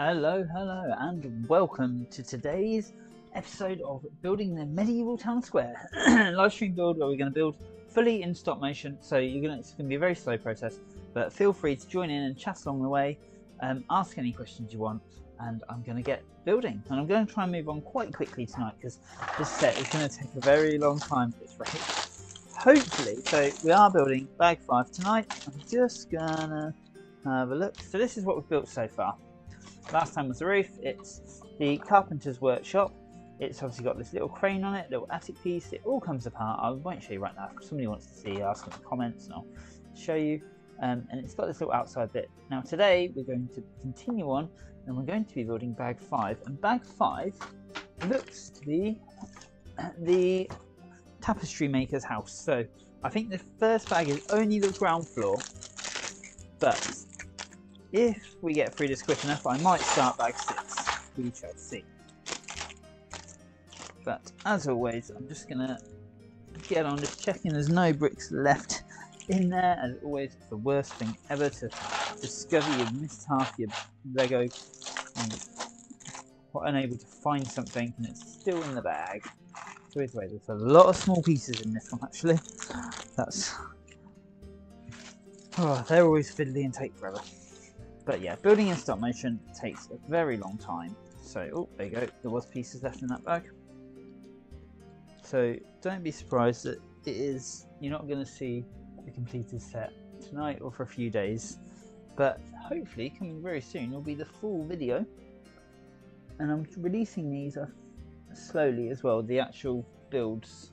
Hello, and welcome to today's episode of Building the Medieval Town Square. Live stream build where we're going to build fully in stop motion, so it's going to be a very slow process, but feel free to join in and chat along the way, ask any questions you want, and I'm going to get building. And I'm going to try and move on quite quickly tonight because this set is going to take a very long time at this rate. Hopefully, so we are building Bag 5 tonight. I'm just going to have a look. So this is what we've built so far. Last time was the roof. It's the carpenter's workshop. It's obviously got this little crane on it, little attic piece. It all comes apart. I won't show you right now. If somebody wants to see, ask in the comments and I'll show you. And it's got this little outside bit. Now today we're going to continue on and we're going to be building Bag 5. And Bag 5 looks to be the tapestry maker's house. So I think the first bag is only the ground floor, but if we get through this quick enough, I might start Bag 6. We shall see. But as always, I'm just going to get on just checking there's no bricks left in there. As always, it's the worst thing ever to discover you've missed half your Lego and you're unable to find something and it's still in the bag. So either way, there's a lot of small pieces in this one actually. They're always fiddly and take forever. But yeah, building in stop motion takes a very long time. So, there you go. There was pieces left in that bag. So don't be surprised that you're not going to see the completed set tonight or for a few days. But hopefully coming very soon will be the full video. And I'm releasing these slowly as well, the actual builds.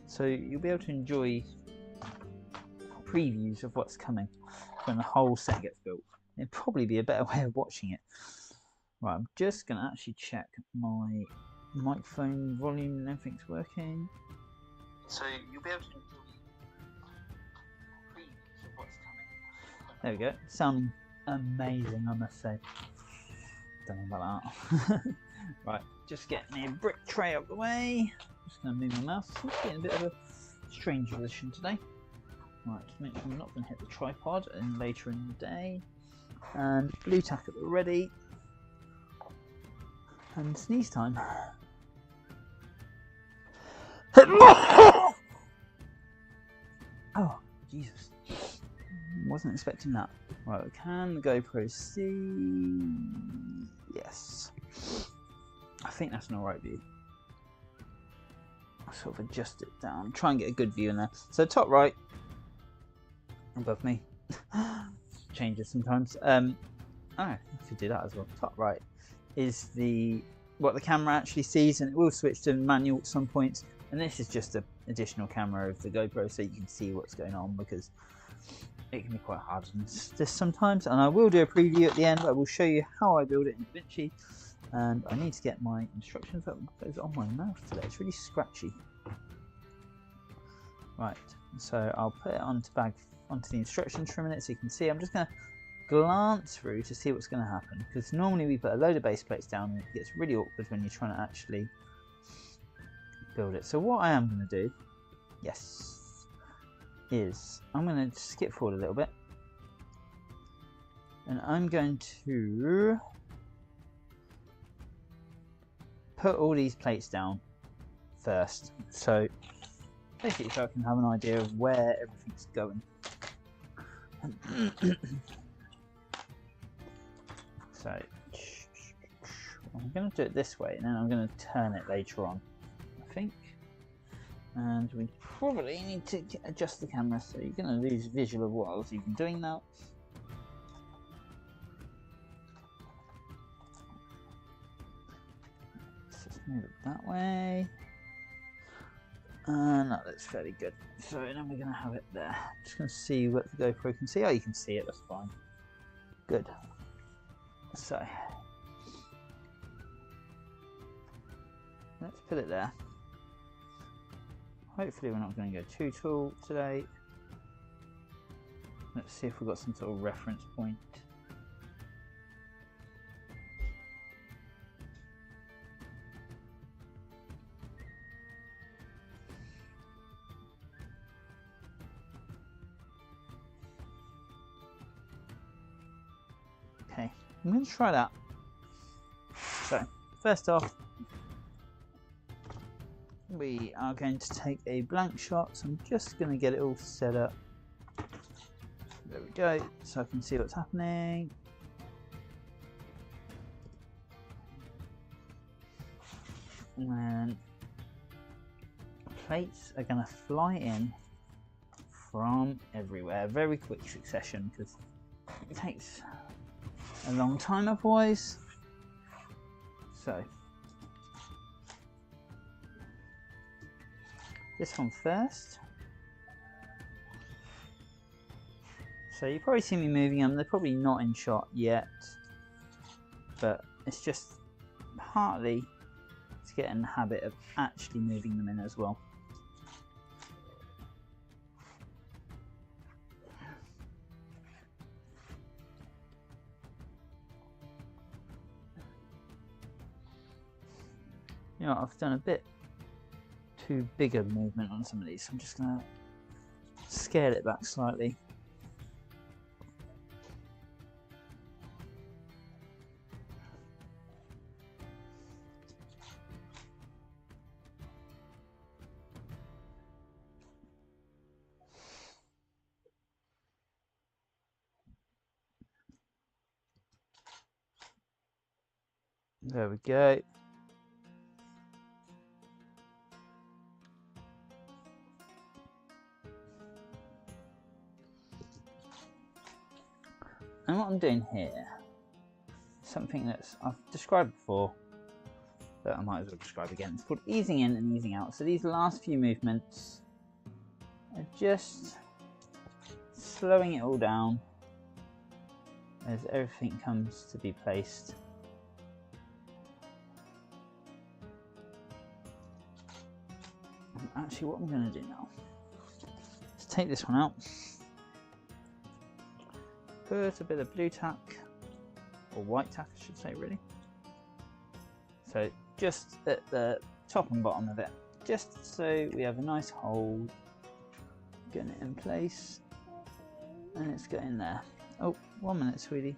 So you'll be able to enjoy previews of what's coming when the whole set gets built. It'd probably be a better way of watching it. Right, I'm just going to actually check my microphone volume and everything's working. So you'll be able to enjoy previews of what's coming. There we go. Sounding amazing, I must say. Don't know about that. Right, just getting a brick tray out of the way. Just going to move my mouse. It's getting a bit of a strange position today. Right, to make sure I'm not going to hit the tripod later in the day. And blue tack at the ready. And sneeze time. Oh, Jesus. Wasn't expecting that. Right, can the GoPro see? Yes. I think that's an alright view. I'll sort of adjust it down. Try and get a good view in there. So top right, above me. Changes sometimes. I could do that as well. Top right is what the camera actually sees, and it will switch to manual at some point. And this is just an additional camera of the GoPro, so you can see what's going on because it can be quite hard on this sometimes. And I will do a preview at the end. I will show you how I build it in DaVinci, and I need to get my instructions up. It's on my mouth today. It's really scratchy. Right, so I'll put it onto the instructions for a minute so you can see. I'm just going to glance through to see what's going to happen because normally we put a load of base plates down and it gets really awkward when you're trying to actually build it. So what I am going to do, is I'm going to skip forward a little bit and I'm going to put all these plates down first. So basically so I can have an idea of where everything's going. So I'm going to do it this way and then I'm going to turn it later on, I think. And we probably need to adjust the camera so you're going to lose visual of what I was even doing now. Let's just move it that way. And that looks fairly good. So then we're going to have it there. Just going to see what the GoPro can see. Oh, you can see it, that's fine. Good. So let's put it there. Hopefully we're not going to go too tall today. Let's see if we've got some sort of reference point. Okay, I'm going to try that. first off, we are going to take a blank shot. So I'm just going to get it all set up. There we go, so I can see what's happening. And plates are going to fly in from everywhere, very quick succession, because it takes a long time otherwise. So this one first. So you probably see me moving them. They're probably not in shot yet, but it's just partly to get in the habit of actually moving them in as well. You know, I've done a bit too big a movement on some of these, so I'm just going to scale it back slightly. There we go. And what I'm doing here, something that's I've described before, but I might as well describe again. It's called easing in and easing out. So these last few movements are just slowing it all down as everything comes to be placed. And actually, what I'm going to do now is take this one out. Put a bit of blue tack, or white tack I should say really. So just at the top and bottom of it, just so we have a nice hole, getting it in place, and it's getting there. Oh, 1 minute sweetie.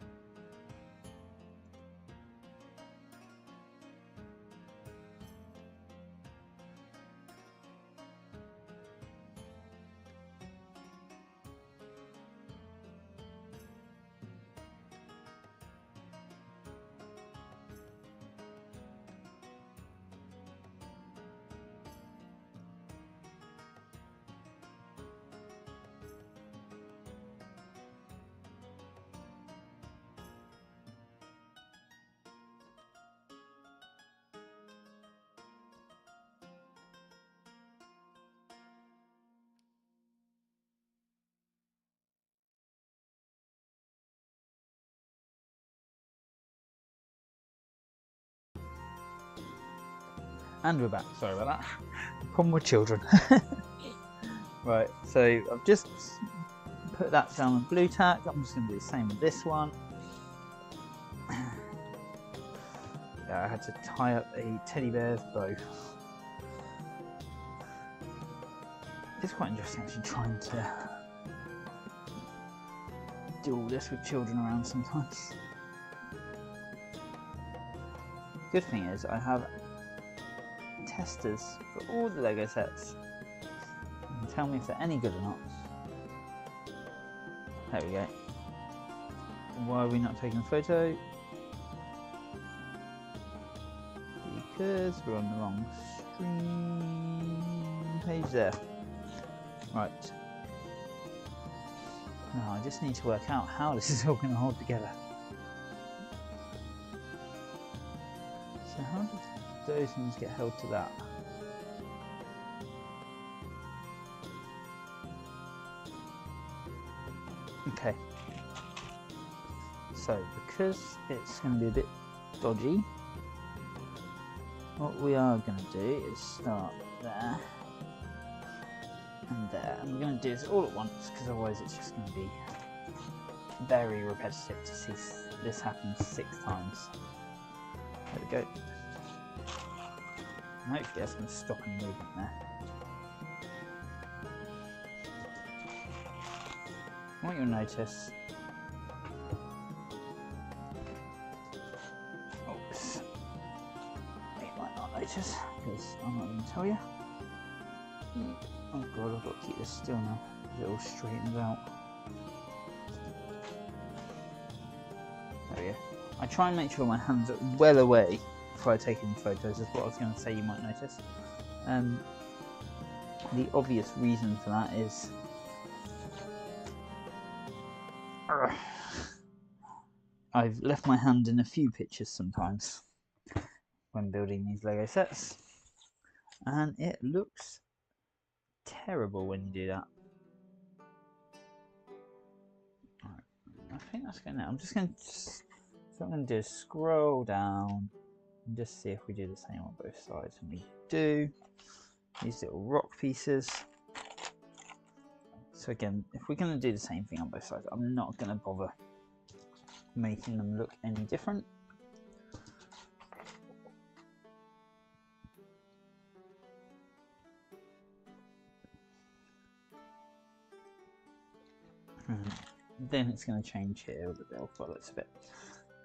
And we're back, sorry about that. Problem with children. Right, so I've just put that down on blue tack. I'm just going to do the same with this one. Yeah, I had to tie up a teddy bear's bow. It's quite interesting actually trying to do all this with children around sometimes. Good thing is I have testers for all the Lego sets and tell me if they're any good or not. There we go. Why are we not taking a photo? Because we're on the wrong stream page there. Right. Now I just need to work out how this is all going to hold together. So how did those ones get held to that? Okay. So because it's going to be a bit dodgy, what we are going to do is start there and there, and we're going to do this all at once because otherwise it's just going to be very repetitive to see this happen 6 times. There we go. And hopefully that's going to stop any movement there. What you'll notice, oops, Lotus, because I'm not going to tell you. Oh god, I've got to keep this still now, because it all straightens out. There we go. I try and make sure my hands are well away before I take any photos, is what I was going to say, you might notice. The obvious reason for that is I've left my hand in a few pictures sometimes when building these Lego sets, and it looks terrible when you do that. Right, I think that's going to. I'm just going to. So what I'm going to do is scroll down and just see if we do the same on both sides, and we do. These little rock pieces. So again, if we're going to do the same thing on both sides, I'm not going to bother making them look any different. Then it's going to change here with the bell for a bit.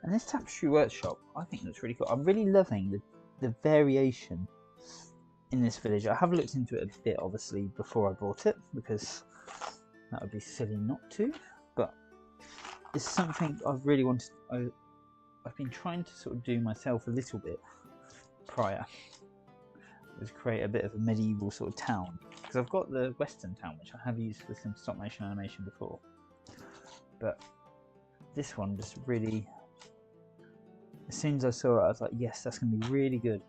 And this Tapestry Workshop, I think looks really cool. I'm really loving the variation in this village. I have looked into it a bit, obviously, before I bought it, because that would be silly not to. But it's something I've really wanted. I've been trying to sort of do myself a little bit prior. Was create a bit of a medieval sort of town, because I've got the Western town, which I have used for some stop motion animation before. But this one just really, as soon as I saw it, I was like, yes, that's going to be really good.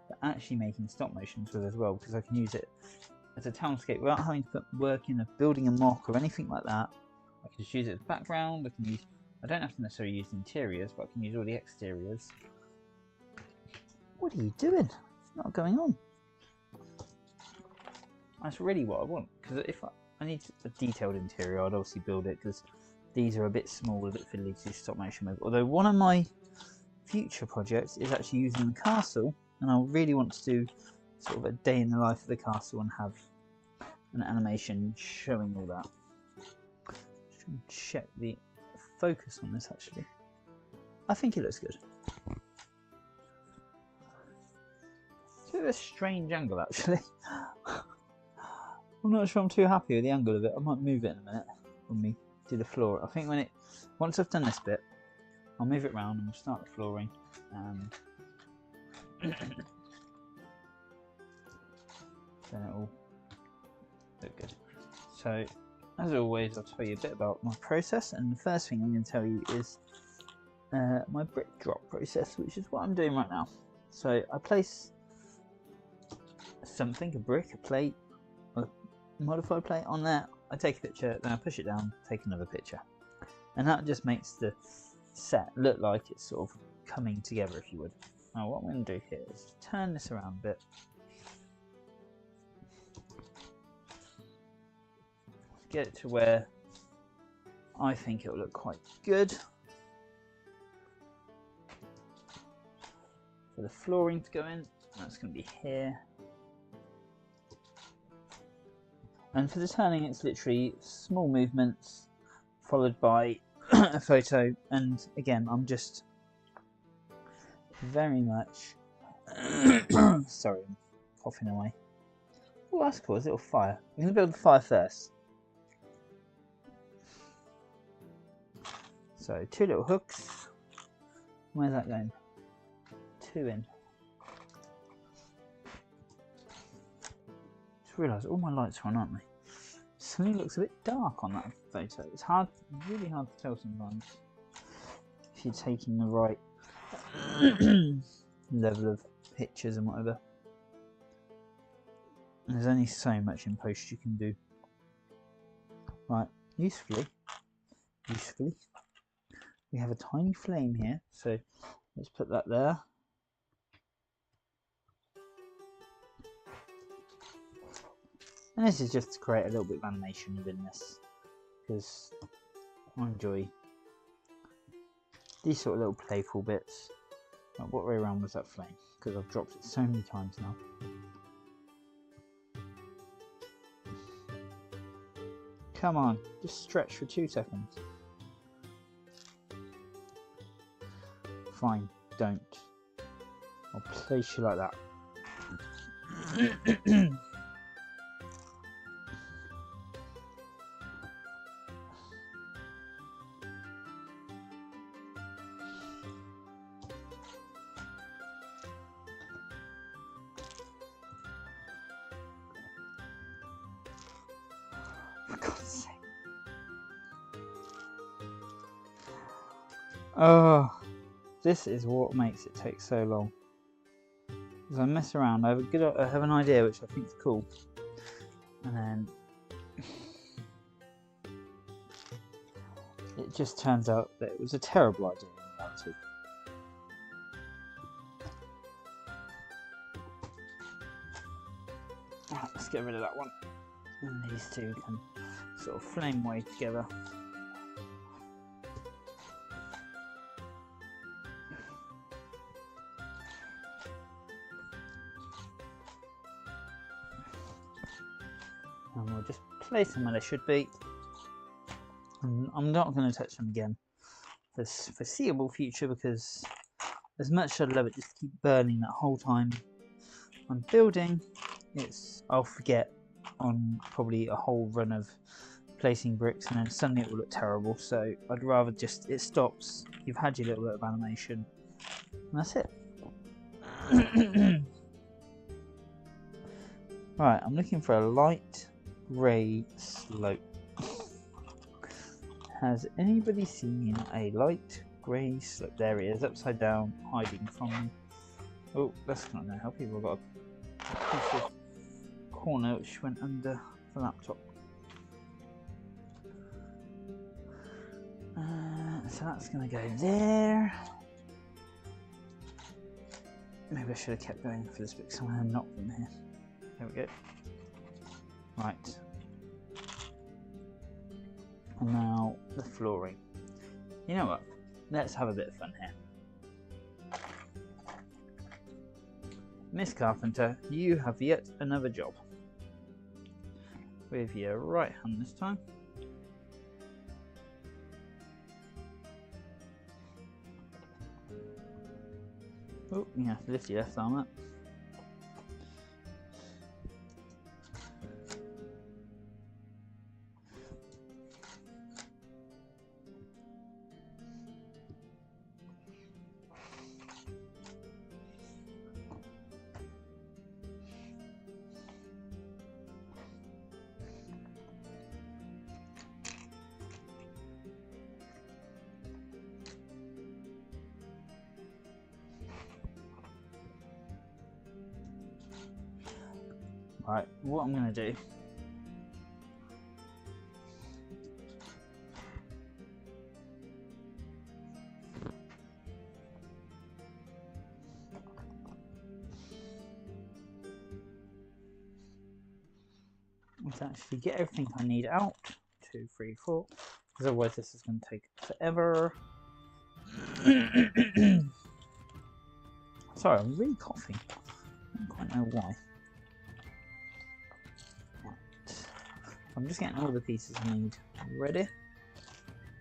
But actually making stop motions with as well, because I can use it as a townscape without having to put work in of building a mock or anything like that. I can just use it as background. I don't have to necessarily use the interiors, but I can use all the exteriors. What are you doing? It's not going on. That's really what I want, because if I need a detailed interior, I'd obviously build it, because these are a bit small, a bit fiddly to stop motion with. Although one of my future projects is actually using the castle, and I really want to do sort of a day in the life of the castle and have an animation showing all that. Just check the focus on this actually. I think it looks good. It's a bit of a strange angle actually. I'm not sure I'm too happy with the angle of it. I might move it in a minute when we do the floor. I think once I've done this bit, I'll move it around and we'll start the flooring. Then it will look good. So, as always, I'll tell you a bit about my process, and the first thing I'm going to tell you is my brick drop process, which is what I'm doing right now. So I place something, a brick, a plate, a modified plate on there, I take a picture, then I push it down, take another picture. And that just makes the set look like it's sort of coming together, if you would. Now what I'm going to do here is turn this around a bit. Get it to where I think it will look quite good. For the flooring to go in, that's going to be here. And for the turning, it's literally small movements followed by a photo. And again, I'm just very much sorry, I'm coughing away. Oh, that's cool, there's a little fire. I'm going to build the fire first. So 2 little hooks. Where's that going? 2 in. Just realised all my lights are on, aren't they? Suddenly looks a bit dark on that photo. It's really hard to tell sometimes if you're taking the right level of pictures and whatever. And there's only so much in post you can do. Right, usefully, we have a tiny flame here, so let's put that there. And this is just to create a little bit of animation within this, because I enjoy these sort of little playful bits. Right, what way around was that flame? Because I've dropped it so many times now. Come on, just stretch for 2 seconds. Fine, don't. I'll place you like that. For God's sake. Oh, this is what makes it take so long. Because I mess around, I have an idea which I think is cool, and then it just turns out that it was a terrible idea in reality. Right, let's get rid of that one. And these two can sort of flame way together. And we'll just place them where they should be. And I'm not going to touch them again for the foreseeable future, because as much as I'd love it just to keep burning that whole time I'm building, I'll forget on probably a whole run of placing bricks, and then suddenly it will look terrible. So I'd rather just it stops, you've had your little bit of animation, and that's it. Right, I'm looking for a light grey slope. Has anybody seen a light grey slope? There he is, upside down, hiding from me. Oh, that's not going to help. People got a piece of corner which went under the laptop. So that's going to go there. Maybe I should have kept going for this bit, because I'm going to knock them here. There we go. Right. And now the flooring. You know what? Let's have a bit of fun here. Miss Carpenter, you have yet another job. With your right hand this time. Oh, you have to lift your left arm up. Right, what I'm going to do is actually get everything I need out. 2, 3, 4, because otherwise this is going to take forever. Sorry, I'm really coughing. I don't quite know why. I'm just getting all the pieces I need ready.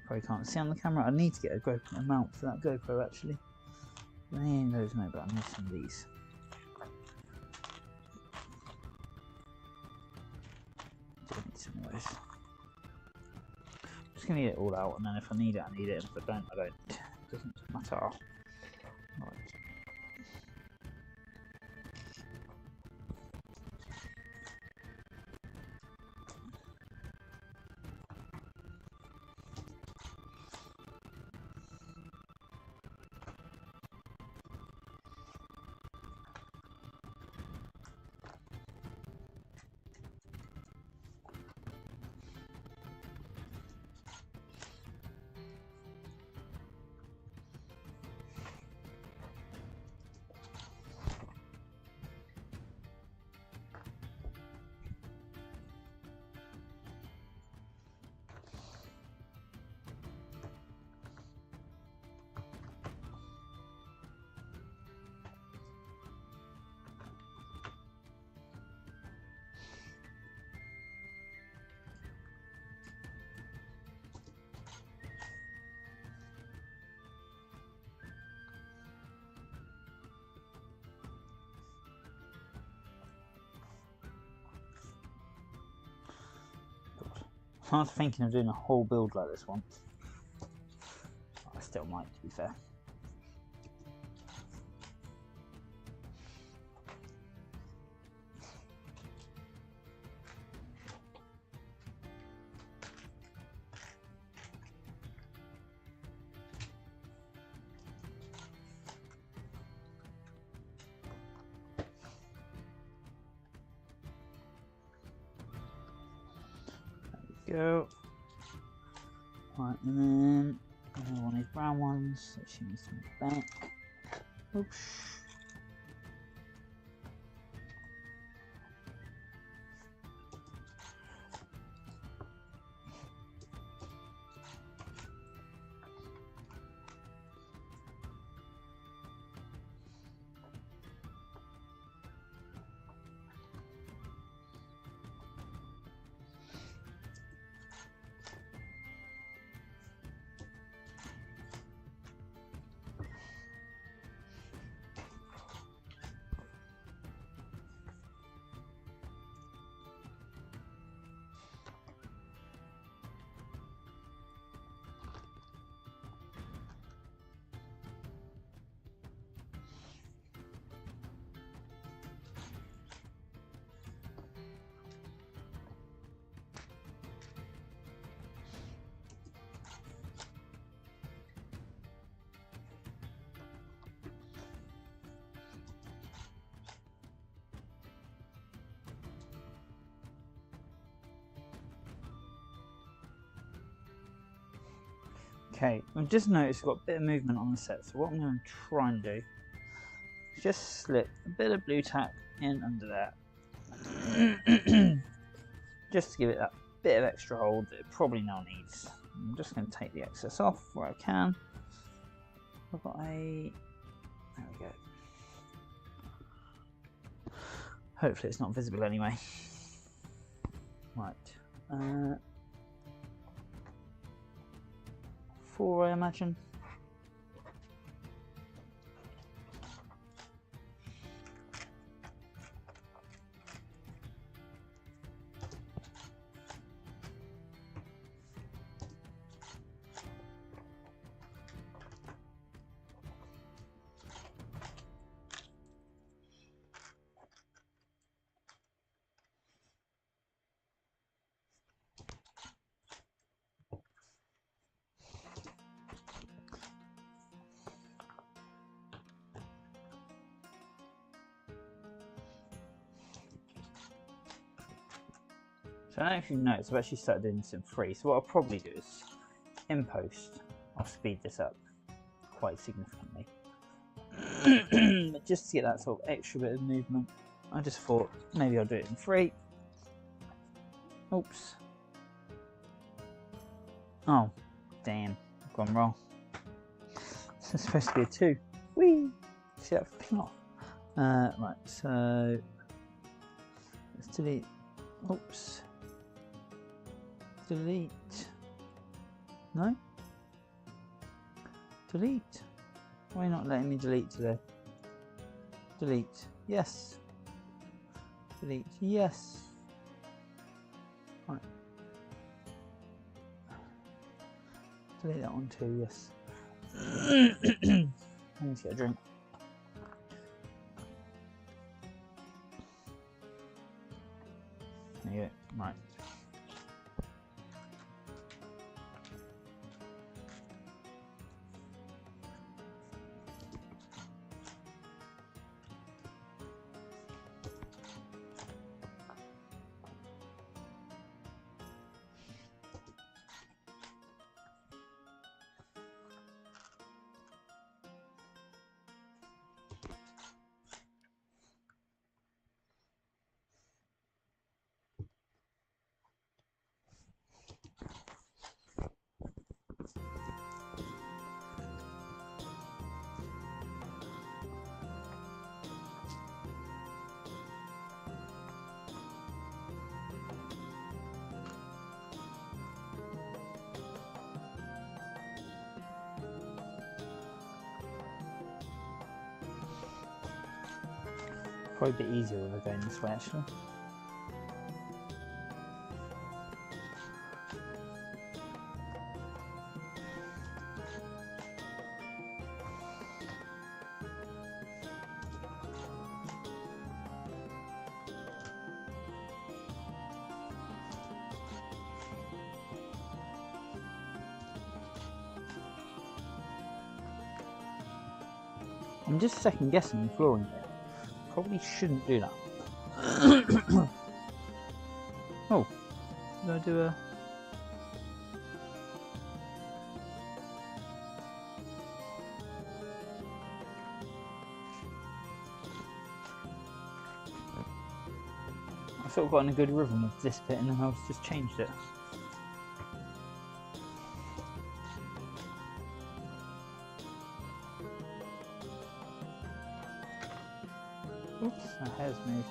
Probably can't see on the camera. I need to get a mount for that GoPro actually. Those no, but I need some of these. I need some of those. I'm just gonna get it all out, and then if I need it, I need it. If I don't, I don't. It doesn't matter. Right. I was thinking of doing a whole build like this once. I still might, to be fair. Go. Right, and then another one of these brown ones, so she needs to move back. Oops. Okay, I've just noticed I've got a bit of movement on the set, so what I'm going to try and do is just slip a bit of blue tack in under there. Just to give it that bit of extra hold that it probably now needs. I'm just going to take the excess off where I can. I've got a... there we go. Hopefully it's not visible anyway. Right. 4, I imagine. So I don't know if you've noticed, I've actually started doing this in 3. So what I'll probably do is, in post, I'll speed this up quite significantly. But just to get that sort of extra bit of movement, I just thought maybe I'll do it in 3. Oops. Oh, damn, I've gone wrong. This is supposed to be a 2. Whee! See that ping off? Right, so let's delete. Oops. Delete. No? Delete. Why are you not letting me delete today? Delete. Yes. Delete. Yes. Right. Delete that one too, yes. I need to get a drink. There you go. Right. Probably a bit easier with it going this way, actually. I'm just second guessing the flooring here. Probably shouldn't do that. Oh, did I do a... I sort of got in a good rhythm with this bit and then I've just changed it. Oops, my hair's moved.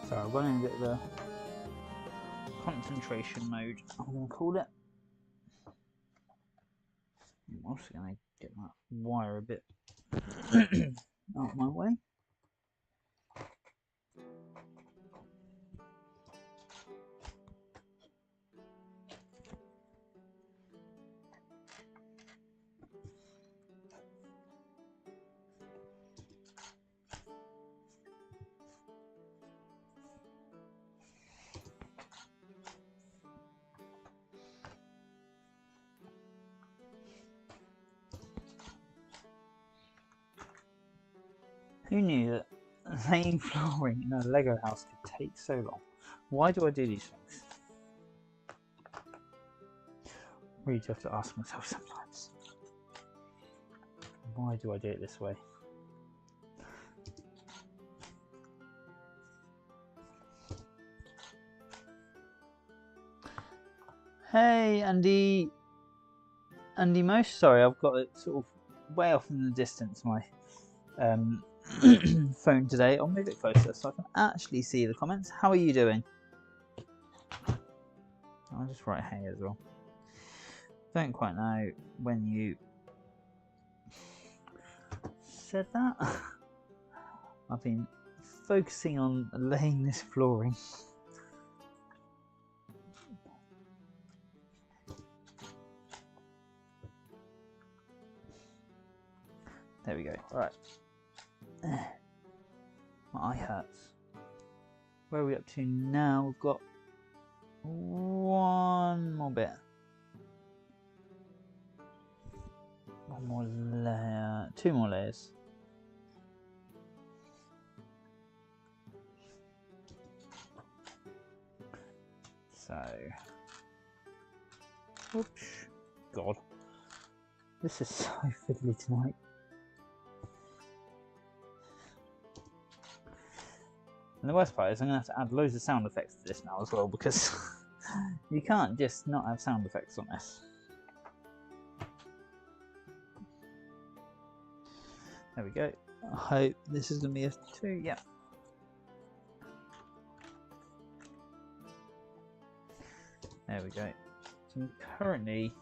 So I'm running a bit of a concentration mode, I'm going to call it. I'm also going to get that wire a bit out of my way. Who knew that laying flooring in a Lego house could take so long? Why do I do these things? Really do have to ask myself sometimes. Why do I do it this way? Hey Andy Most, sorry, I've got it sort of way off in the distance, my phone today. I'll move it closer so I can actually see the comments. How are you doing? I'll just write hey as well. Don't quite know when you said that. I've been focusing on laying this flooring. There we go. Alright. My eye hurts. Where are we up to now? We've got one more bit. One more layer. Two more layers. So. Oops. God. This is so fiddly tonight. And the worst part is I'm going to have to add loads of sound effects to this now as well, because you can't just not have sound effects on this. There we go. I hope this is going to be a 2. Yeah. There we go. So I'm currently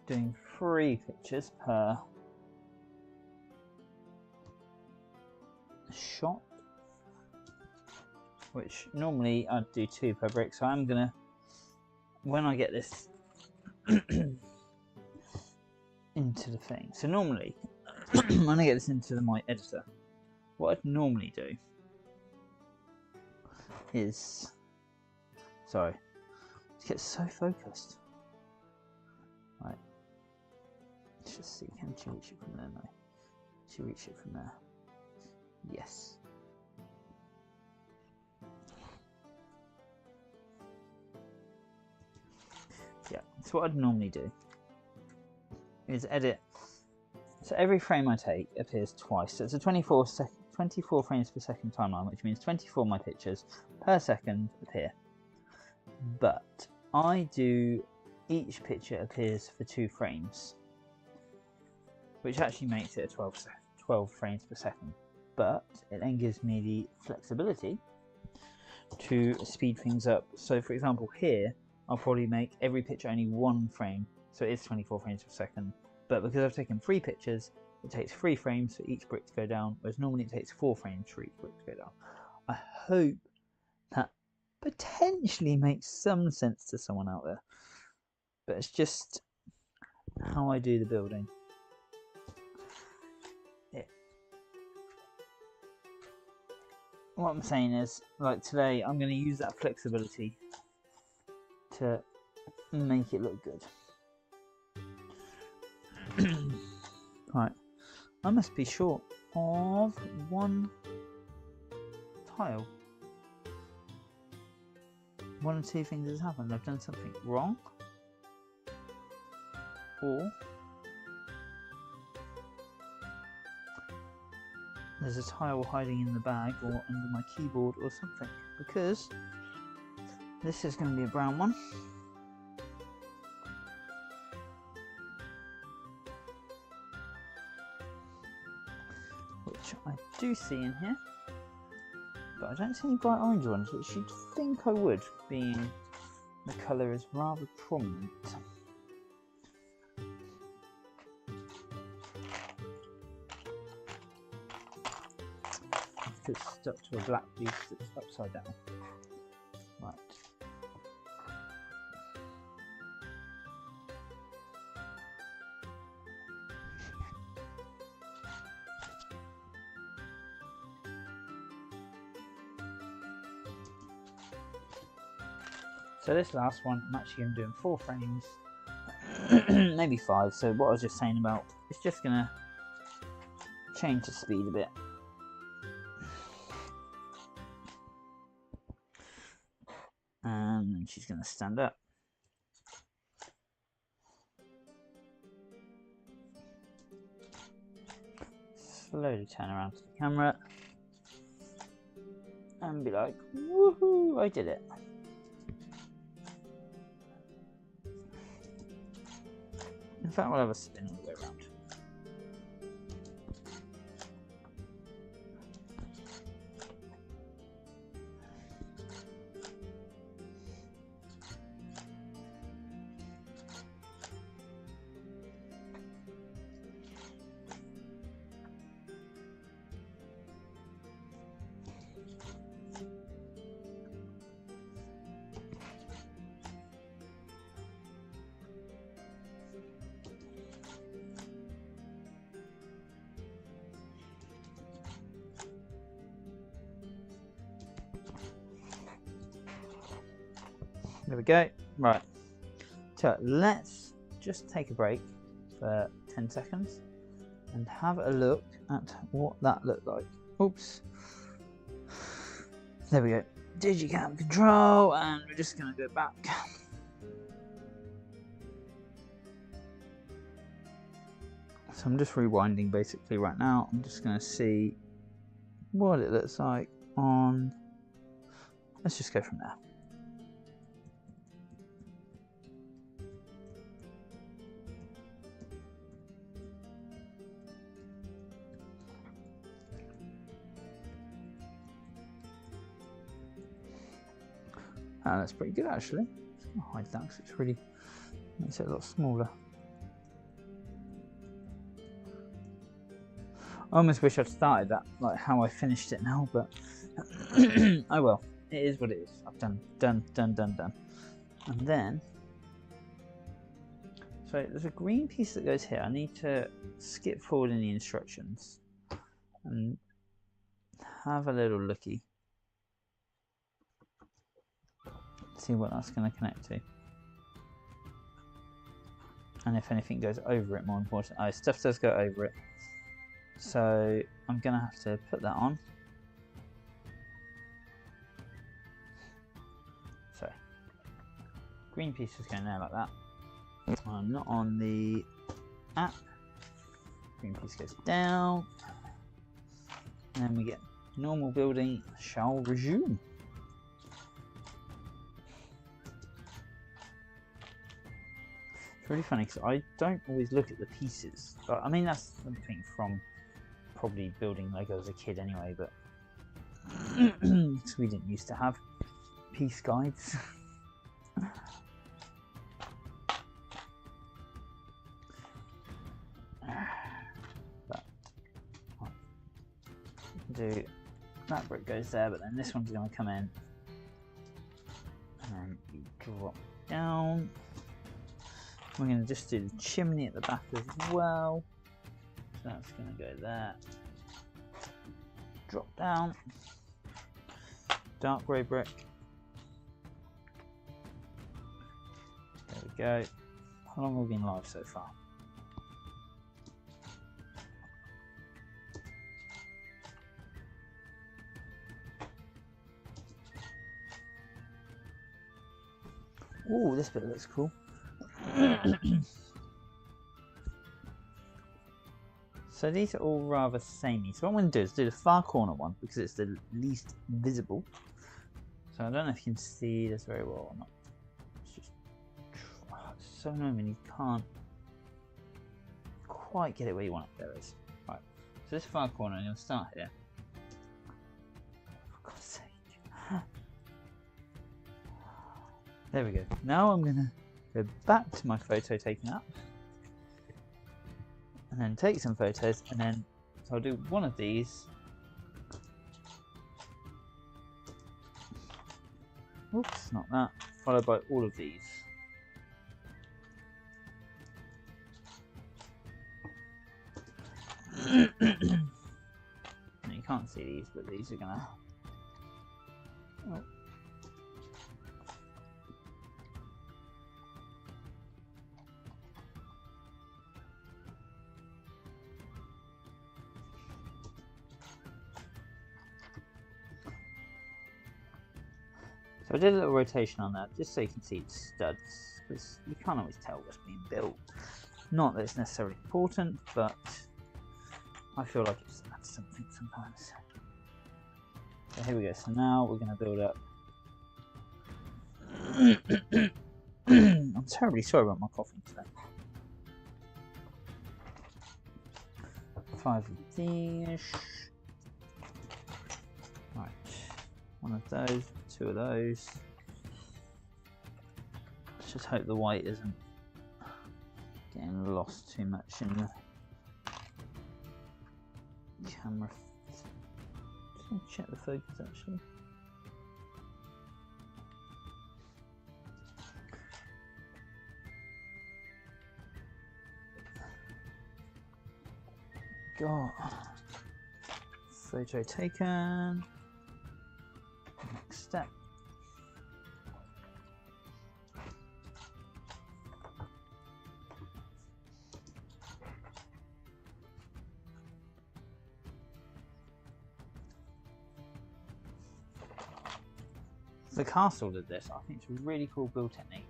doing 3 pictures per shot, which normally I'd do 2 per brick, so I'm gonna, when I get this into the thing, so normally when I get this into my editor, what I'd normally do is, sorry, it gets so focused. Right, let's just see, can she reach it from there? No, she reach it from there. Yes. Yeah, so what I'd normally do is edit. So every frame I take appears twice. So it's a 24 frames per second timeline, which means 24 of my pictures per second appear. But I do each picture appears for 2 frames, which actually makes it a 12 frames per second. But it then gives me the flexibility to speed things up. So for example here, I'll probably make every picture only 1 frame, so it is 24 frames per second. But because I've taken 3 pictures, it takes 3 frames for each brick to go down, whereas normally it takes 4 frames for each brick to go down. I hope that potentially makes some sense to someone out there, but it's just how I do the building. What I'm saying is, like today, I'm going to use that flexibility to make it look good. Right, I must be short of 1 tile. One of 2 things has happened. I've done something wrong, or there's a tile hiding in the bag or under my keyboard or something, because this is going to be a brown one. Which I do see in here, but I don't see any bright orange ones, which you'd think I would, being the colour is rather prominent. It's stuck to a black piece that's upside down. Right. So this last one, I'm actually going to do in 4 frames, maybe 5. So what I was just saying about, it's just going to change the speed a bit. And then she's going to stand up. Slowly turn around to the camera and be like, woohoo, I did it. In fact, we'll have a spin all the way around. There we go. Right. So let's just take a break for 10 seconds and have a look at what that looked like. Oops. There we go. Digicam control, and we're just going to go back. So I'm just rewinding basically right now. I'm just going to see what it looks like on. Let's just go from there. That's pretty good actually. Just gonna hide that because it's really makes it a lot smaller. I almost wish I'd started that like how I finished it now, but oh well, it is what it is. I've done. And then, so there's a green piece that goes here. I need to skip forward in the instructions and have a little looky. See what that's going to connect to, and if anything goes over it, more important. Oh, stuff does go over it, so I'm going to have to put that on. So green piece is going there like that. I'm not on the app. Green piece goes down, and then we get normal building shall resume. It's really funny because I don't always look at the pieces. But, I mean, that's something from probably building Lego as a kid anyway, but we didn't used to have piece guides. But do that brick goes there, but then this one's going to come in, and then you drop down. We're going to just do the chimney at the back as well. So that's going to go there. Drop down. Dark grey brick. There we go. How long have we been live so far? Oh, this bit looks cool. So these are all rather samey. So what I'm going to do is do the far corner one because it's the least visible. So I don't know if you can see this very well or not. It's just so annoying when you can't quite get it where you want it. There it is. Right. So this far corner, I'm going to start here. For God's sake. There we go. Now I'm going to go back to my photo taken up. And then take some photos, and then so I'll do one of these. Oops, not that. Followed by all of these. Now you can't see these, but these are gonna. Oh. So I did a little rotation on that just so you can see the studs, because you can't always tell what's being built. Not that it's necessarily important, but I feel like it's adds something sometimes. So here we go. So now we're going to build up. I'm terribly sorry about my coughing today. 5 of these. Right. One of those. 2 of those. Let's just hope the white isn't getting lost too much in the camera. Just check the focus actually. Got photo taken. Next step. The castle did this. I think it's a really cool build technique.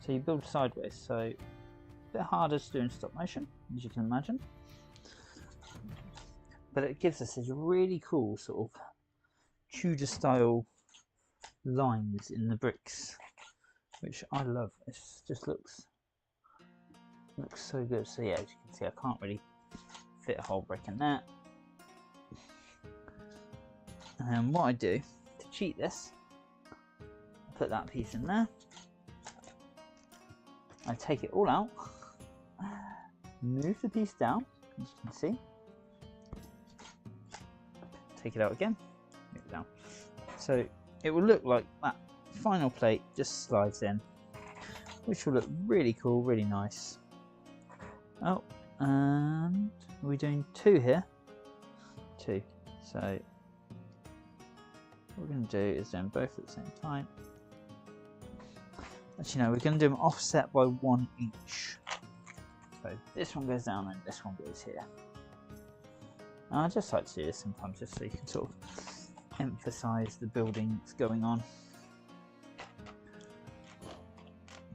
So you build sideways, so a bit harder to do in stop motion, as you can imagine. But it gives us these really cool sort of Tudor style lines in the bricks, which I love. It just looks so good. So yeah, as you can see, I can't really fit a whole brick in that. And what I do to cheat this, I put that piece in there. I take it all out, move the piece down, as you can see, take it out again, move it down. So it will look like that final plate just slides in, which will look really cool, really nice. Oh, and are we doing 2 here? 2. So what we're going to do is do them both at the same time. Actually, no, we're going to do them offset by 1 each. So this one goes down and this one goes here. And I just like to do this sometimes just so you can sort of emphasize the building that's going on.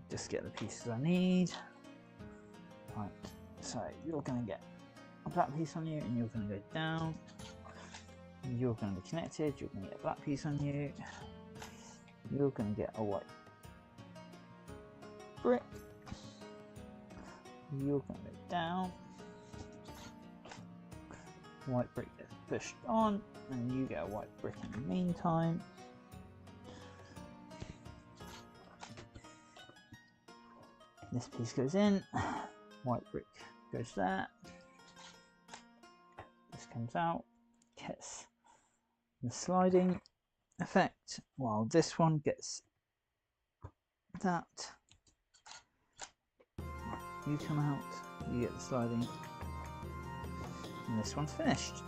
Just get the pieces I need. Right, so you're going to get a black piece on you, and you're going to go down. You're going to be connected. You're going to get a black piece on you. You're going to get a white brick. You're going to go down. White brick gets pushed on, and you get a white brick in the meantime. This piece goes in, white brick goes there. This comes out, gets the sliding effect, while this one gets that. You come out, you get the sliding, and this one's finished.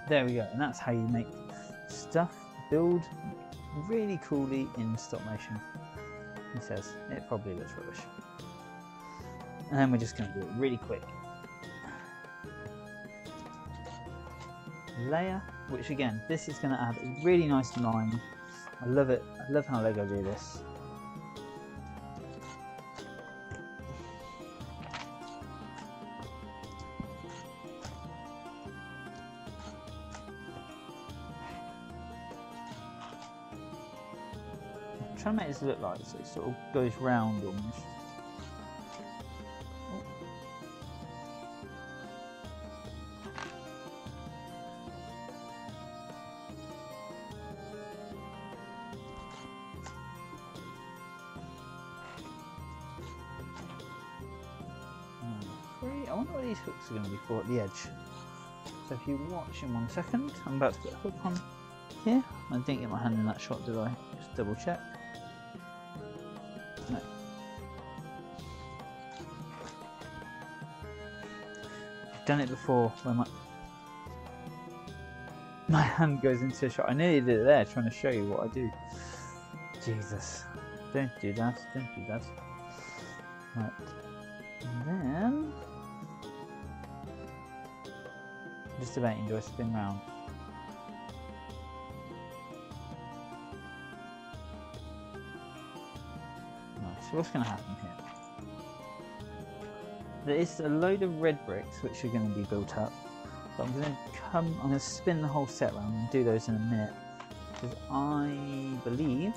There we go, and that's how you make stuff build really coolly in stop motion. He says it probably looks rubbish. And then we're just going to do it really quick. Layer, which again, this is going to add a really nice line. I love it. I love how Lego do this. I'm trying to make this look like so it sort of goes round almost. I wonder what these hooks are going to be for at the edge. So if you watch in 1 second, I'm about to put a hook on here. I didn't get my hand in that shot, did I? Just double check. No. I've done it before when my hand goes into a shot. I nearly did it there trying to show you what I do. Jesus. Don't do that. Don't do that. Right. And then just debating, do I spin round? Right, so what's going to happen here? There is a load of red bricks which are going to be built up, but I'm going to spin the whole set round and do those in a minute, because I believe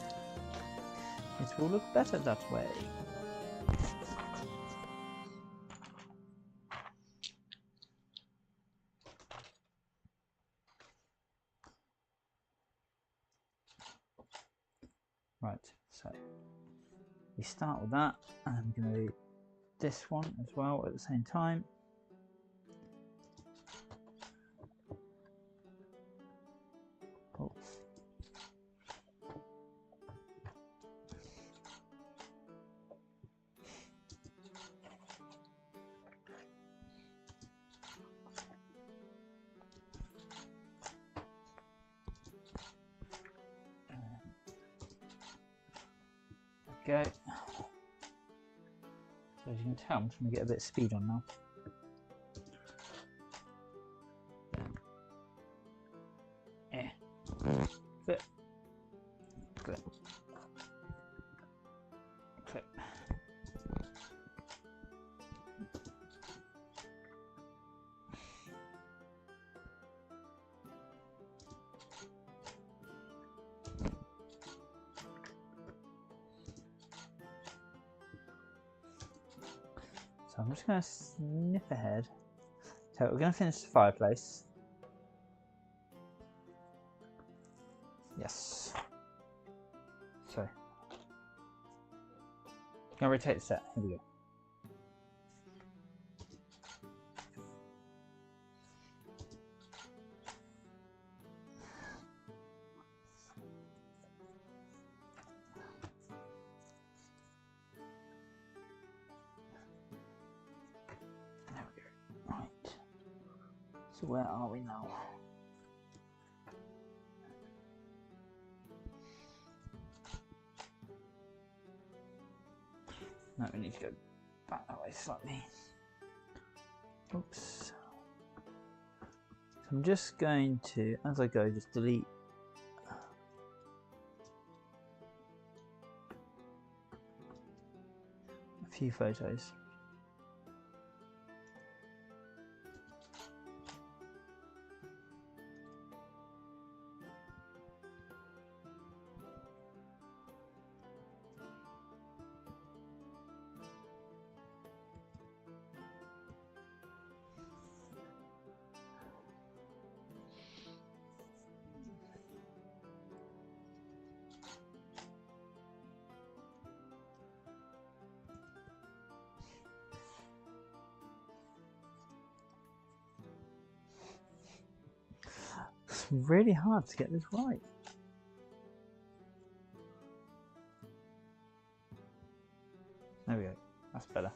it will look better that way. Right, so we start with that, and I'm going to do this one as well at the same time. Oh. Go. So as you can tell, I'm trying to get a bit of speed on now. Clip. Clip. Clip. So I'm just going to snip ahead. So we're going to finish the fireplace. Yes. So, I'm going to rotate the set. Here we go. There we go. Right. So where are we now? No, we need to go back that way slightly. Oops. So I'm just going to, as I go, just delete few photos. It's really hard to get this right. There we go. That's better.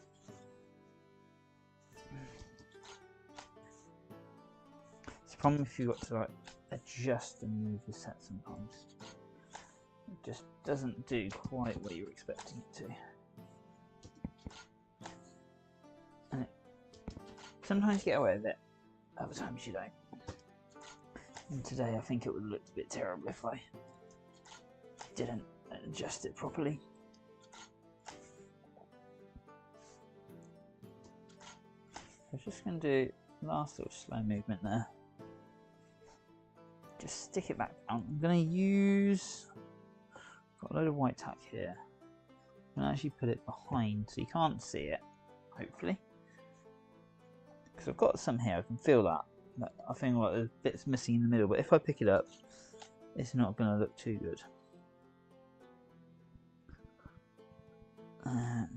It's a problem if you've got to like adjust and move the set sometimes. It just doesn't do quite what you're expecting it to. And sometimes you get away with it, other times you don't. And today I think it would have looked a bit terrible if I didn't adjust it properly. I'm just going to do last little slow movement there. Just stick it back down. I'm going to use, got a load of white tack here. I'm going to actually put it behind so you can't see it, hopefully. Because I've got some here, I can feel that. But I think like there's bits missing in the middle, but if I pick it up, it's not going to look too good.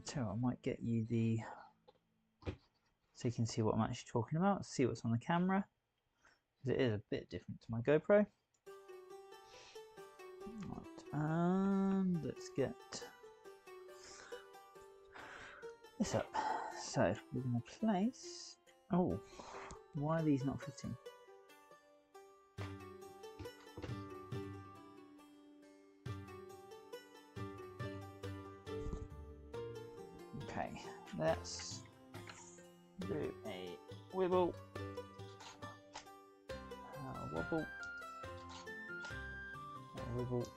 So I might get you the, so you can see what I'm actually talking about, see what's on the camera, because it is a bit different to my GoPro. Right, and let's get this up. So we're going to place, oh, why are these not fitting? Okay, let's do a wibble, wobble, wibble,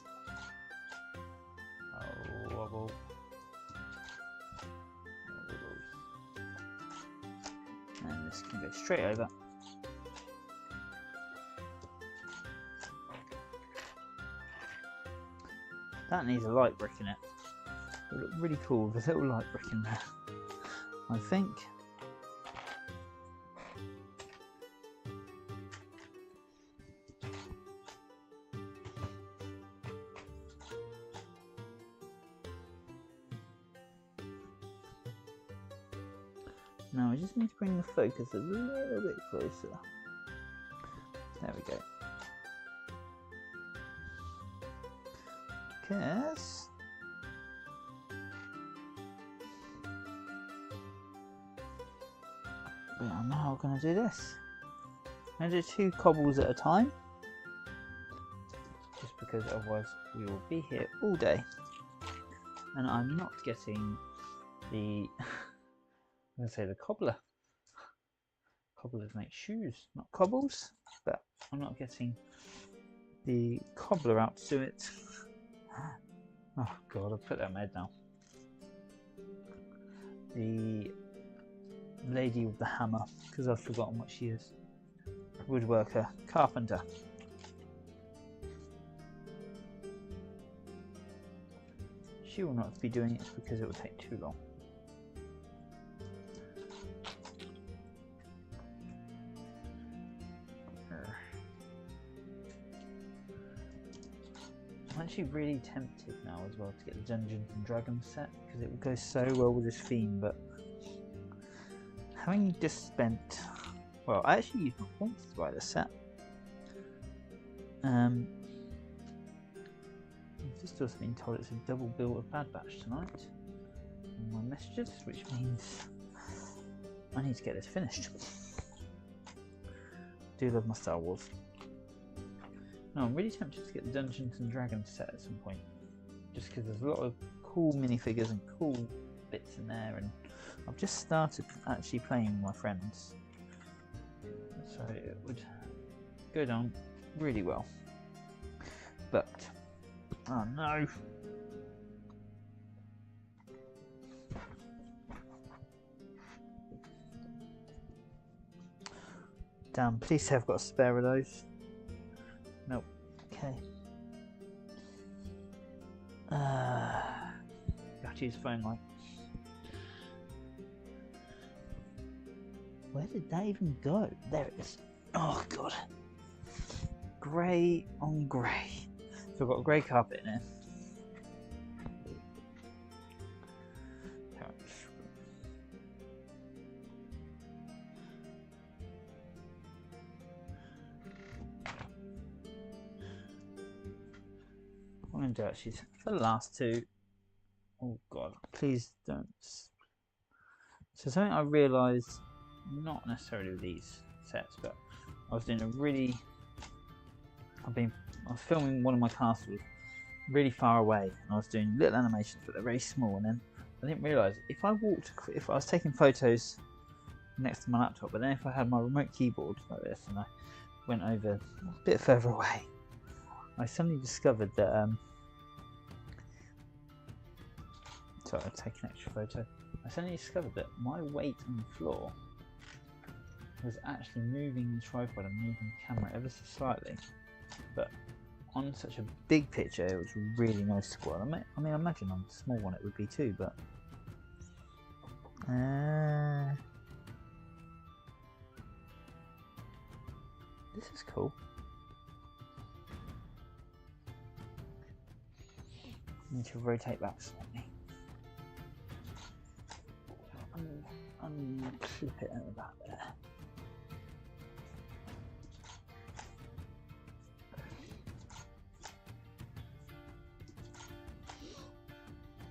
wobble, wibble, and this can go straight over. That needs a light brick in it. It'll look really cool with a little light brick in there, I think. Now I just need to bring the focus a little bit closer. There we go. Because we are now going to do this. I'm going to do 2 cobbles at a time, just because otherwise we will be here all day. And I'm not getting the, I'm going to say the cobbler. Cobblers make shoes, not cobbles, but I'm not getting the cobbler out to do it. Oh god, I've put that in my head now. The lady with the hammer, because I've forgotten what she is. Woodworker, carpenter. She will not be doing it because it will take too long. I'm actually really tempted now as well to get the Dungeons and Dragons set because it will go so well with this theme, but having just spent, well, I actually used my points to buy the set. I've just also been told it's a double bill of Bad Batch tonight in my messages, which means I need to get this finished. Do love my Star Wars. No, I'm really tempted to get the Dungeons and Dragons set at some point, just because there's a lot of cool minifigures and cool bits in there, and I've just started actually playing with my friends, so it would go down really well. But oh no! Damn, please say I've got a spare of those. Nope. Okay. Got to use phone light. Where did that even go? There it is. Oh god. Grey on grey. So I've got a grey carpet in here. What I'm going to do actually, for the last two, oh god, please don't. So something I realised, not necessarily with these sets, but I was doing a really, I was filming one of my castles really far away, and I was doing little animations, but they're very small, and then I didn't realise, if I was taking photos next to my laptop, but then if I had my remote keyboard like this, and I went over a bit further away, I suddenly discovered that, sorry, I'll take an extra photo. I suddenly discovered that my weight on the floor was actually moving the tripod and moving the camera ever so slightly. But on such a big picture, it was really noticeable. I mean, I imagine on a small one it would be too, but... this is cool. I need to rotate back slightly. Clip it at the back there.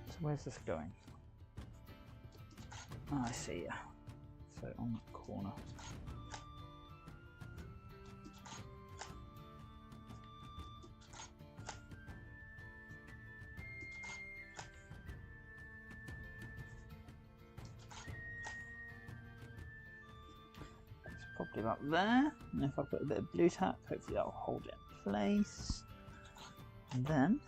So where's this going? Oh, I see ya. So on that corner. Probably about there, and if I put a bit of blue tack, hopefully that'll hold it in place. And then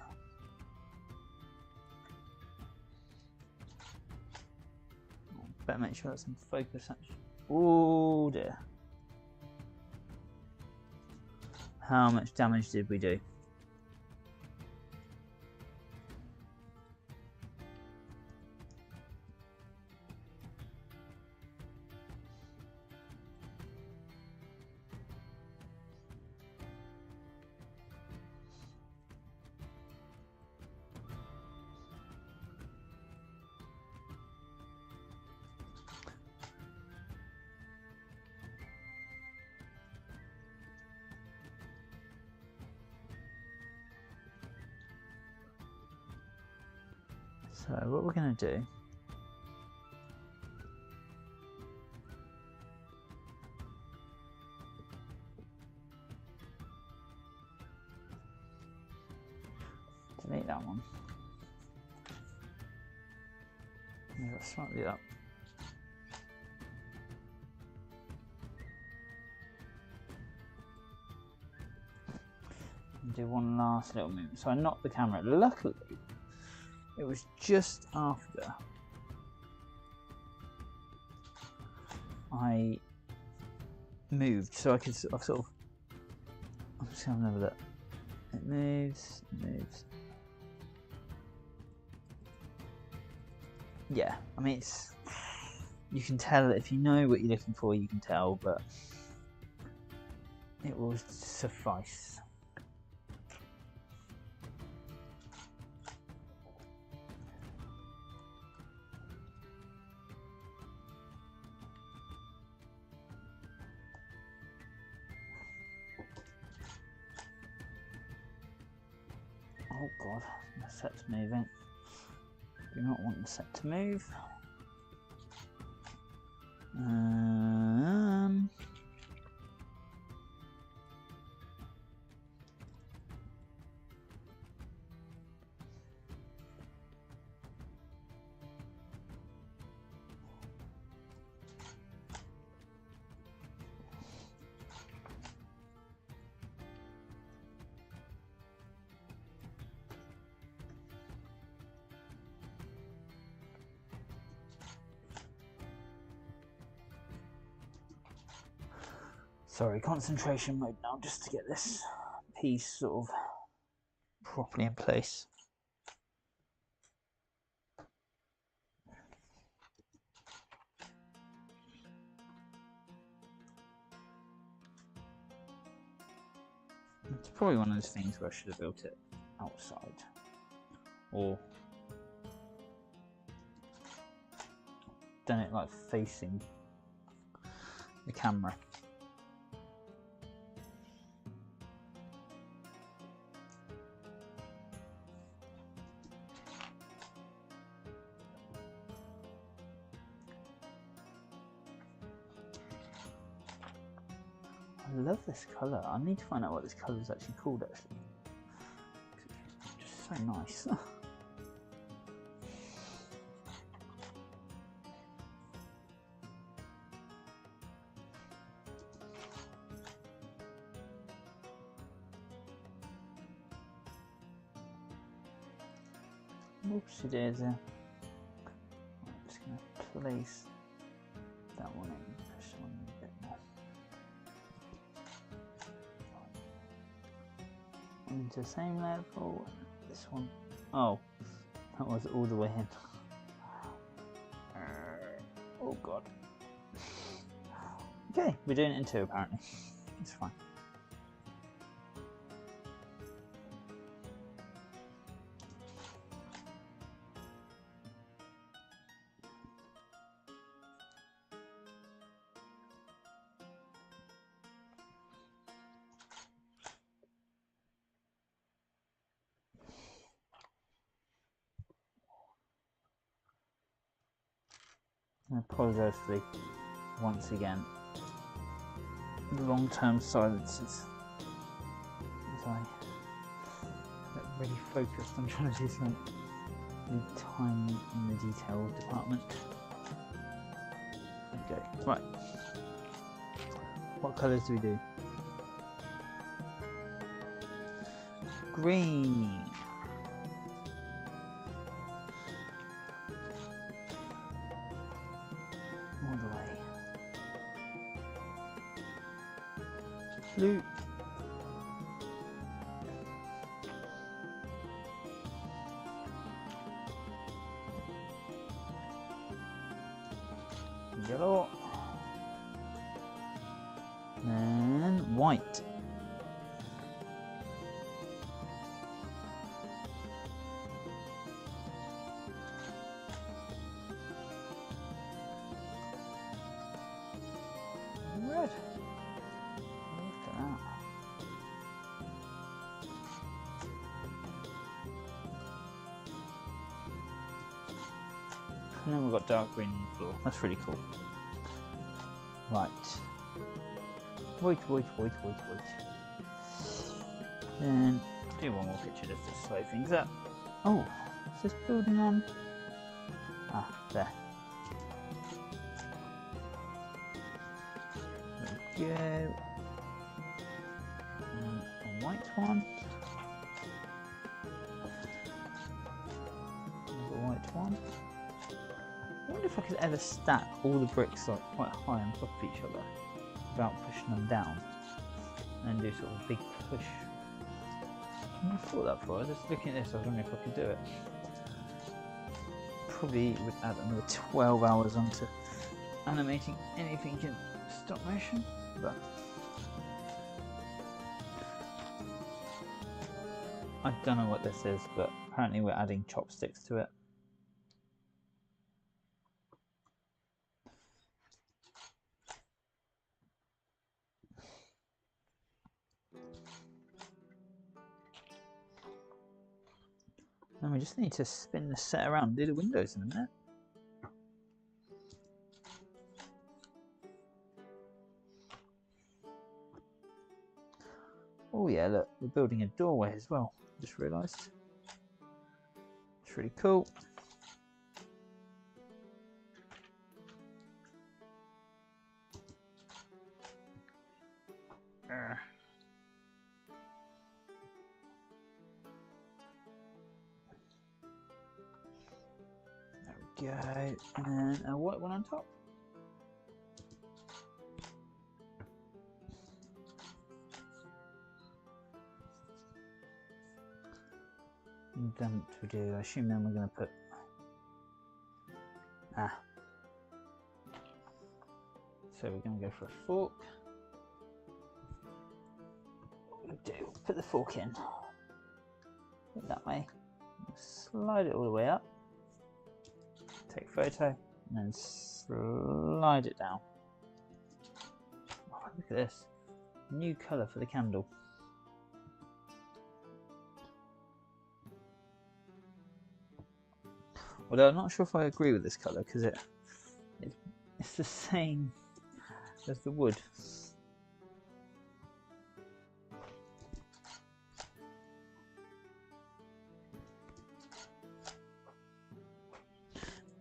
better make sure that's in focus actually. Oh dear. How much damage did we do? So what we're going to do delete that one. Move it slightly up. And do one last little movement. So I knocked the camera. Luckily, it was just after I moved, so I could sort of. I'm just gonna have a look. It moves, it moves. Yeah, I mean it's. You can tell if you know what you're looking for, you can tell, but it will suffice. Oh god, the set's moving. Do not want the set to move. Sorry, concentration mode now, just to get this piece sort of properly in place. It's probably one of those things where I should have built it outside, or done it like facing the camera. I love this colour. I need to find out what this colour is actually called actually. It's just so nice. Oopsie daisy. I'm just going to place that one in, push one in a bit more. Into the same level. This one. Oh, that was all the way in. Oh god. Okay, we're doing it in two apparently. It's fine. I apologise for the, once again, the long-term silences as I get really focused on trying to do something really tiny in the detail department. Okay, right. What colours do we do? Green. All the way. Blue. Yellow. And white. Red. Look at that. And then we've got dark green on the floor. That's really cool. Right. Wait. And do one more picture just to slow things up. Oh, is this building on? Ah, there. There we go. And a white one. Another white one. I wonder if I could ever stack all the bricks like quite high on top of each other without pushing them down and do sort of a big push. I never thought that before. I was just looking at this, I was wondering if I could do it. Probably would add another 12 hours onto animating anything in stop motion, but I don't know what this is, but apparently we're adding chopsticks to it. And we just need to spin the set around and do the windows in a minute. Oh yeah, look, we're building a doorway as well, just realised. It's really cool. Go, and a white one on top. indent we do? I assume then we're going to put so we're going to go for a fork. What we'll do, put the fork in, put it that way, slide it all the way up, take a photo, and then slide it down. Oh, look at this, new colour for the candle. Although I'm not sure if I agree with this colour because it's the same as the wood.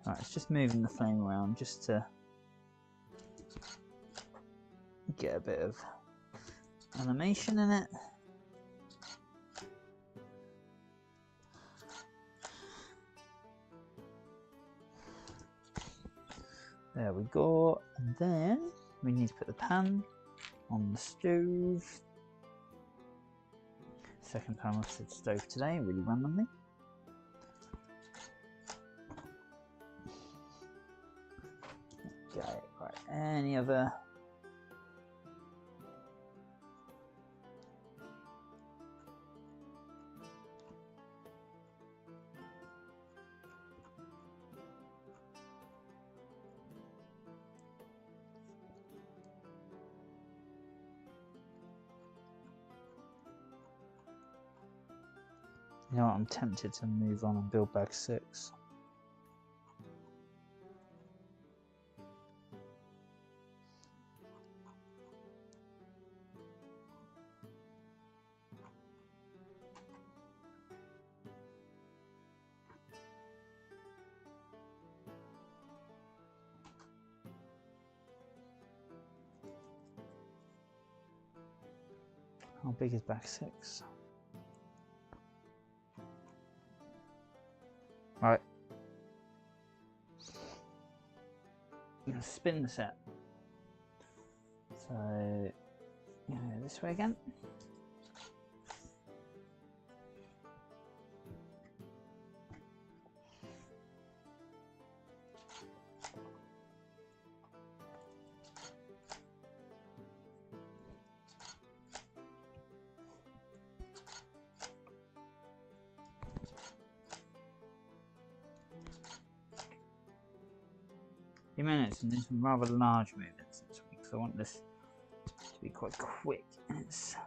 Alright, it's just moving the flame around just to get a bit of animation in it. There we go, and then we need to put the pan on the stove. Second pan off the stove today, really randomly. Okay, right, any other? You know what, I'm tempted to move on and build bag 6. How big is bag 6? Right. I'm going to spin the set. So, this way again. Minutes and do some rather large movements this week, so I want this to be quite quick. It's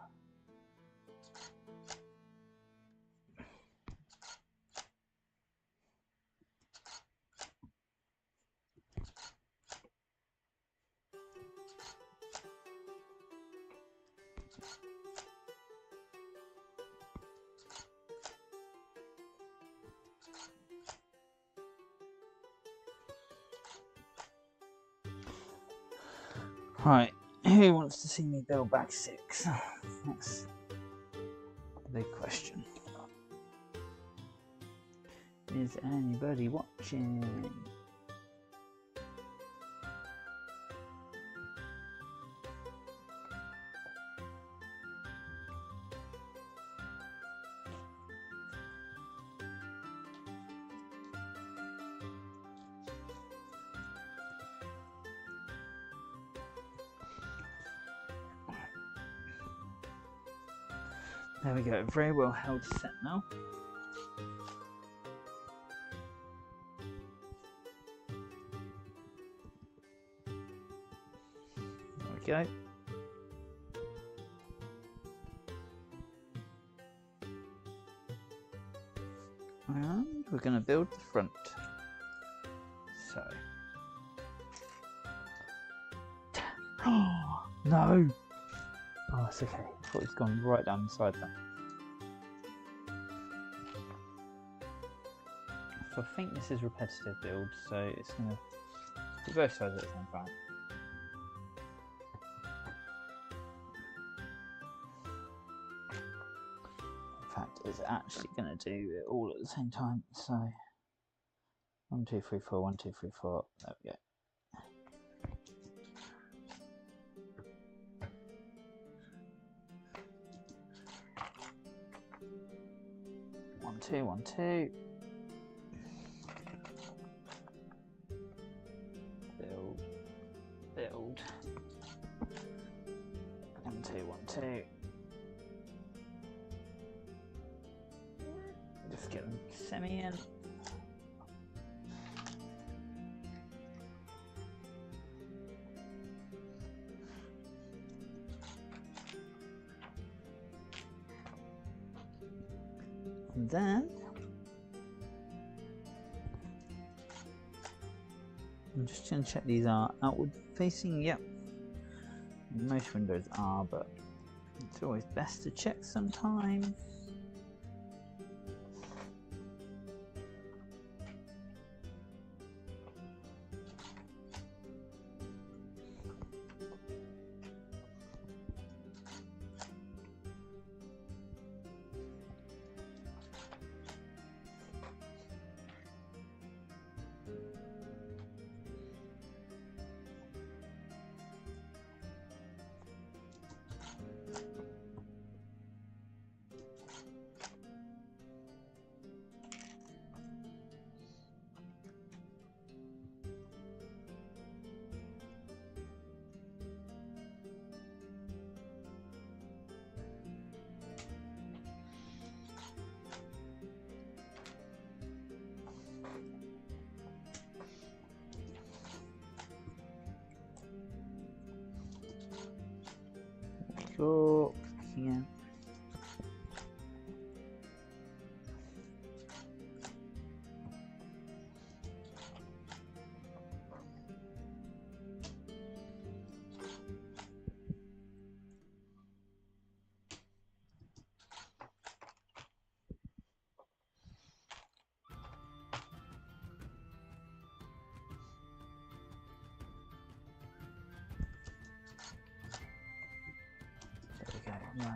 right, who wants to see me build bag 6? That's the big question. Is anybody watching? There we go, very well held set now. There we go. And we're going to build the front. So. Oh, no! Oh, it's okay. I thought it's gone right down the side there. So I think this is repetitive build, so it's going to do both sides at the same time. In fact, it's actually going to do it all at the same time. So 1, 2, 3, 4, 1, 2, 3, 4. There we go. 1, 2, 1, 2. Build. 1, 2, 1, 2. Just get them semi in. And then I'm just going to check these are outward facing. Yep, most windows are, but it's always best to check sometimes. Go here. Right.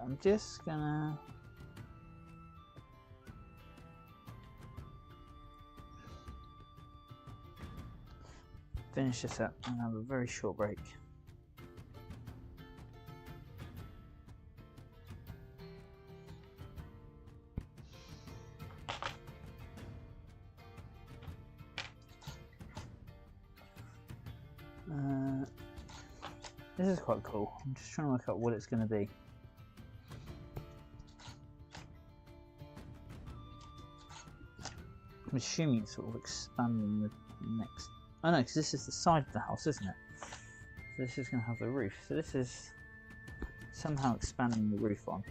I'm just gonna finish this up and have a very short break. This is quite cool. I'm just trying to work out what it's going to be. I'm assuming it's sort of expanding the next. Oh no, because this is the side of the house, isn't it? So this is going to have the roof. So this is somehow expanding the roof on.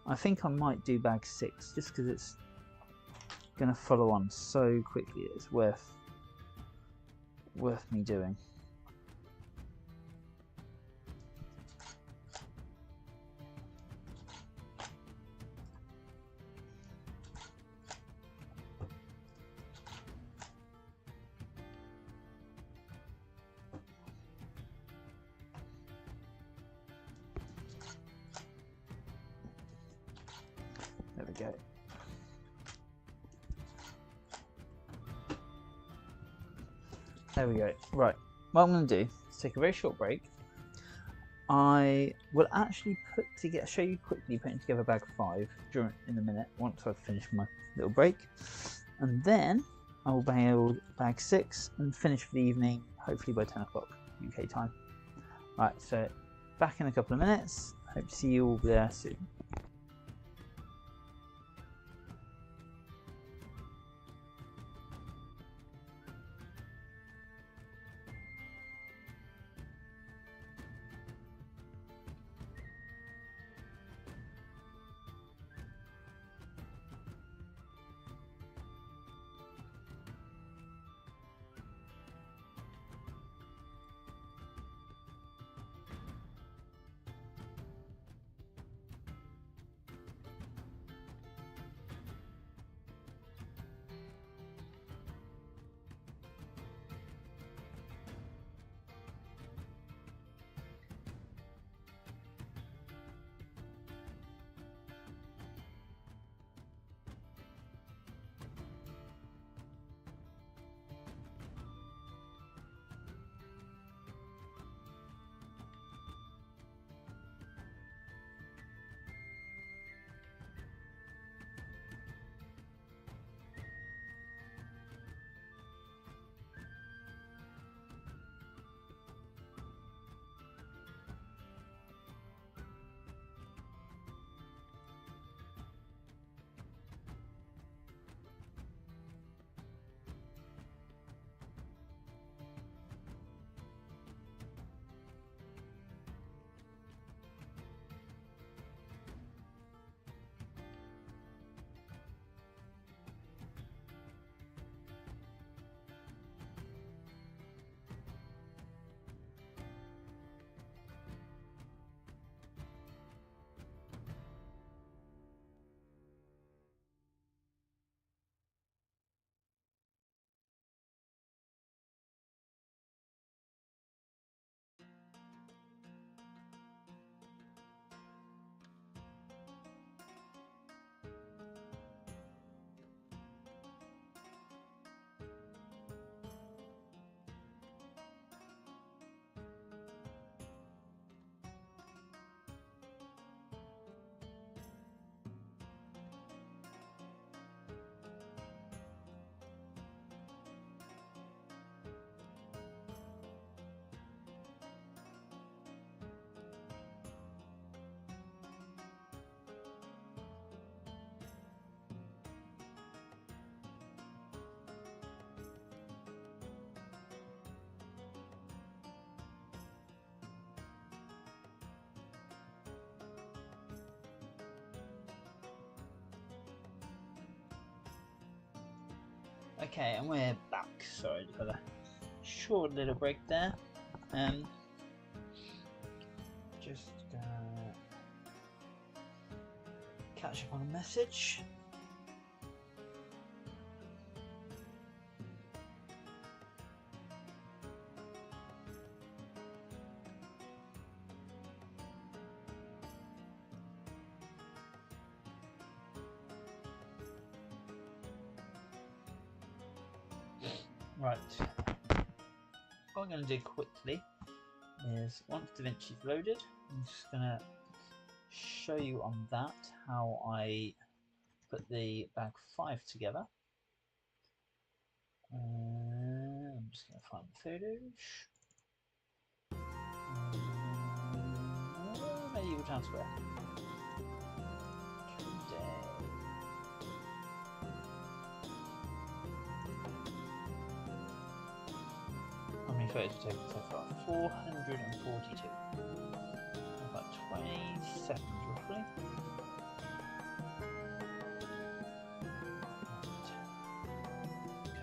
I think I might do bag 6 just because it's going to follow on so quickly. It's worth me doing. There we go. There we go. Right, what I'm going to do is take a very short break. I will actually show you quickly putting together bag 5 in a minute once I've finished my little break, and then I will build bag 6 and finish for the evening, hopefully by 10 o'clock UK time. Right, so back in a couple of minutes. Hope to see you all there soon. Okay, and we're back. Sorry for the short little break there. Just catch up on a message. Right. What I'm going to do quickly is once DaVinci's loaded, I'm just going to show you on that how I put the bag 5 together. I'm just going to find the footage. Medieval Town Square. How many photos have taken so far? 442. About 20 seconds roughly.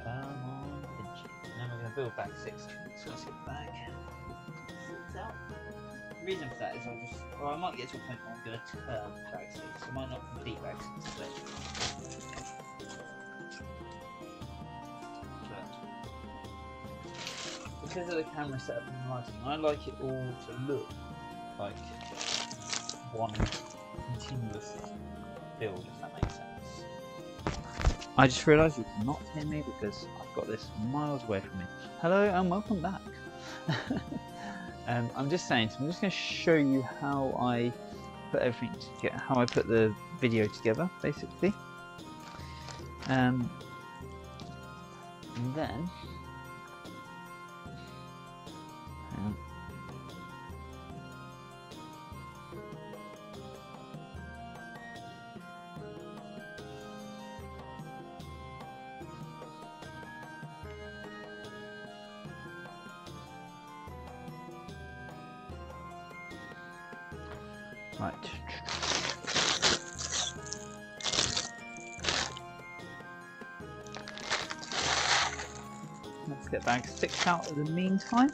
Come on, Vinci. And then we're going to build bag 6. So let's get the bag 6 out. The reason for that is I might get to a point where I'm going to turn bag 6. I might not complete bag 6 today. Because of the camera setup and lighting, I like it all to look like one continuous build, if that makes sense. I just realised you cannot hear me because I've got this miles away from me. Hello and welcome back. I'm just saying, so I'm just going to show you how I put everything together, how I put the video together, basically. And then. Right. Let's get bag 6 out in the meantime.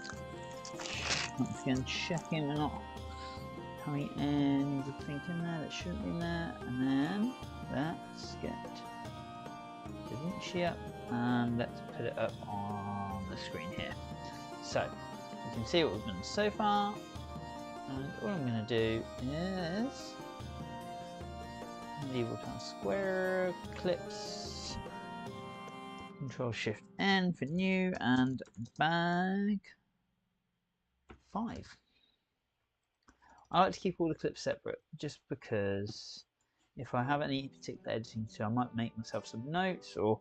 Once again, checking we're not having ends of things in there that shouldn't be in there. And then let's get DaVinci up and let's put it up on the screen here. So you can see what we've done so far. And all I'm going to do is Medieval Town Square, clips, Control Shift N for new, and bag 5. I like to keep all the clips separate just because if I have any particular editing to, I might make myself some notes, or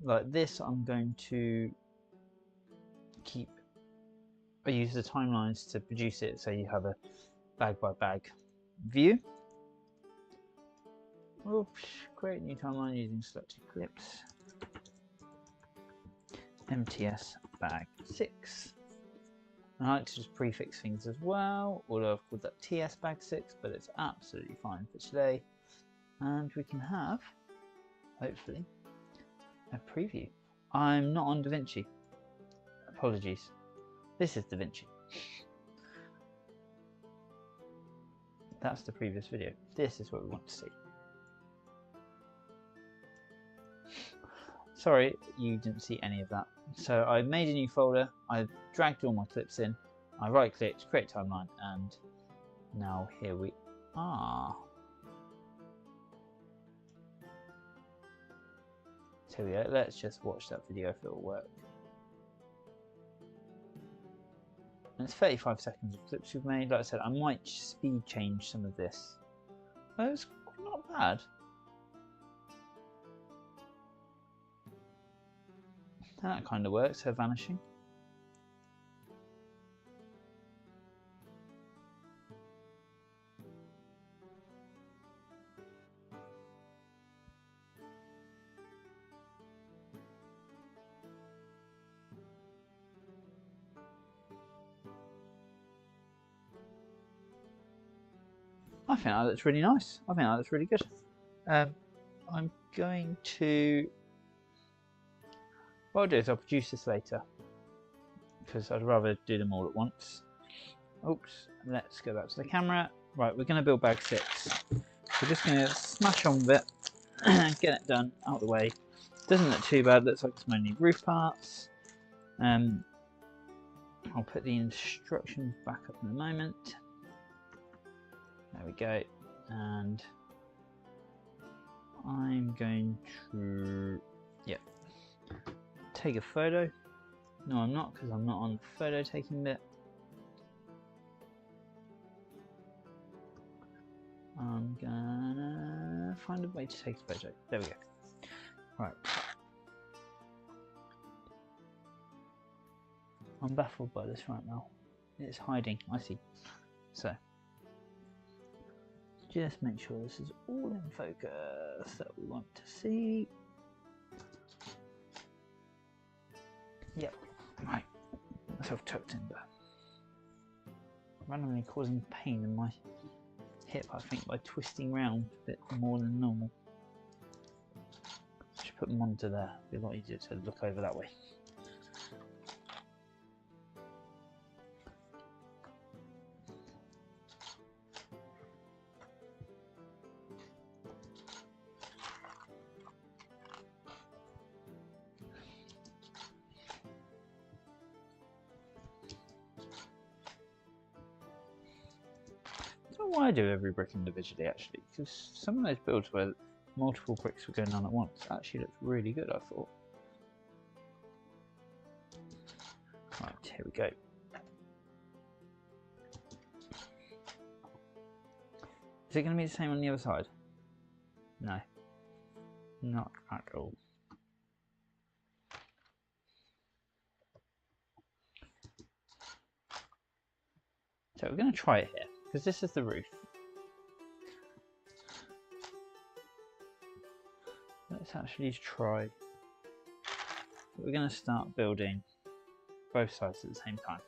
like this I'm going to keep. I use the timelines to produce it so you have a bag by bag view. Oops, create new timeline using selected clips. MTS bag 6. I like to just prefix things as well, although I've called that TS bag 6, but it's absolutely fine for today. And we can have, hopefully, a preview. I'm not on DaVinci. Apologies. This is DaVinci. That's the previous video. This is what we want to see. Sorry, you didn't see any of that. So I made a new folder, I dragged all my clips in, I right clicked, create timeline, and now here we are. So here we go, let's just watch that video if it will work. And it's 35 seconds of clips we've made. Like I said, I might speed change some of this. But it's not bad. That kind of works, her vanishing. I think that looks really nice. I think that looks really good. I'm going to What I'll do is I'll produce this later, because I'd rather do them all at once. Oops, let's go back to the camera. Right, we're going to build bag 6. We're just going to smash on with it, get it done, out of the way. Doesn't look too bad, looks like it's mainly roof parts. I'll put the instructions back up in a moment. There we go. And I'm going to, take a photo. No, I'm not, because I'm not on the photo taking bit. I'm gonna find a way to take a photo. There we go. Right. I'm baffled by this right now. It's hiding, I see. So, just make sure this is all in focus that we want to see. Yep, right. Myself tucked in there. Randomly causing pain in my hip, I think, by twisting round a bit more than normal. Should put the monitor there. It'd be a lot easier to look over that way. Why I do every brick individually, actually, because some of those builds where multiple bricks were going on at once actually looked really good, I thought. Right, here we go. Is it going to be the same on the other side? No, not at all. So we're going to try it here, because this is the roof. Let's actually try. We're going to start building both sides at the same time.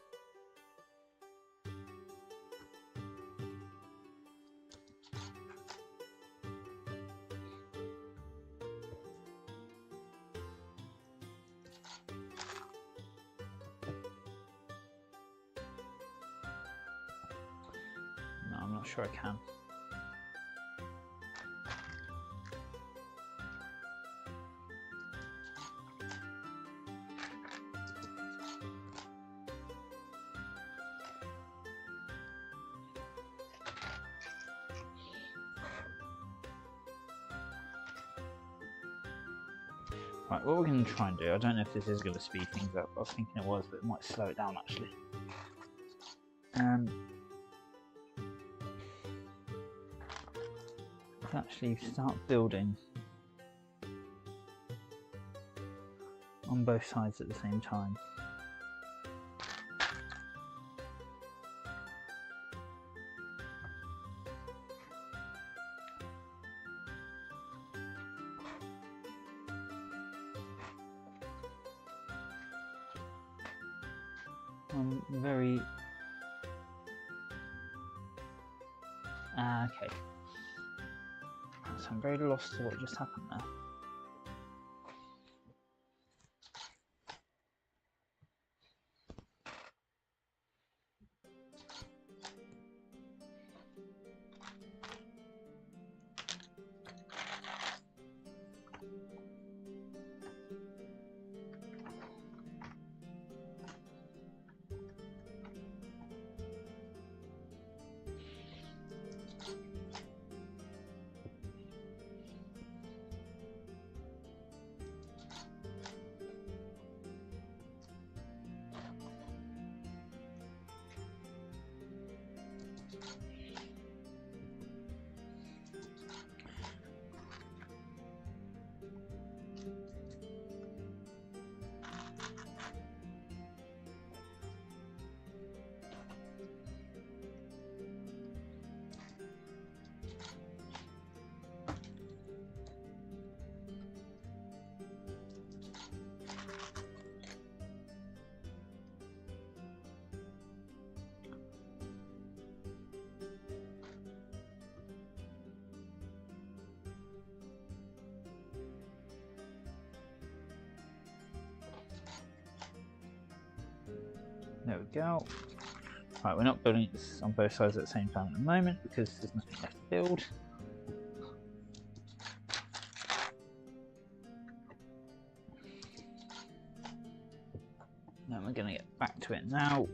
No, I'm not sure I can. Right, what we're going to try and do, I don't know if this is going to speed things up, I was thinking it was, but it might slow it down actually. Let's actually start building on both sides at the same time. I'm very... okay. So I'm very lost to what just happened there. There we go. Right, we're not building this on both sides at the same time at the moment because there's nothing left to build. Then we're going to get back to it now.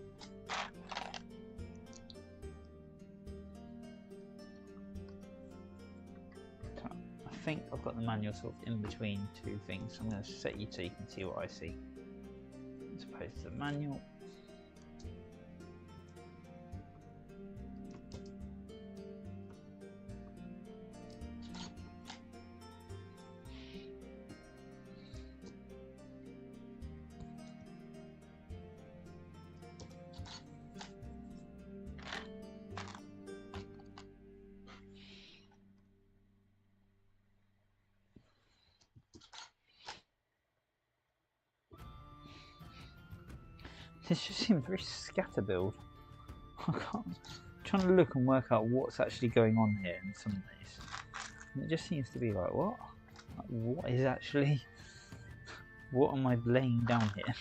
So I think I've got the manual sort of in between two things, so I'm going to set you so you can see what I see as opposed to the manual. This just seems very scatterbuild. I'm trying to look and work out what's actually going on here in some of these. And it just seems to be like, what? Like, what is actually... What am I laying down here?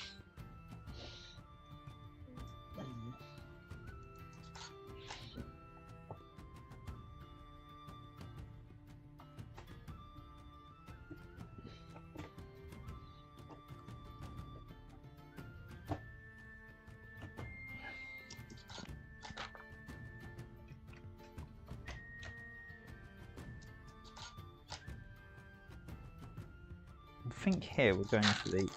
I think here we're going for the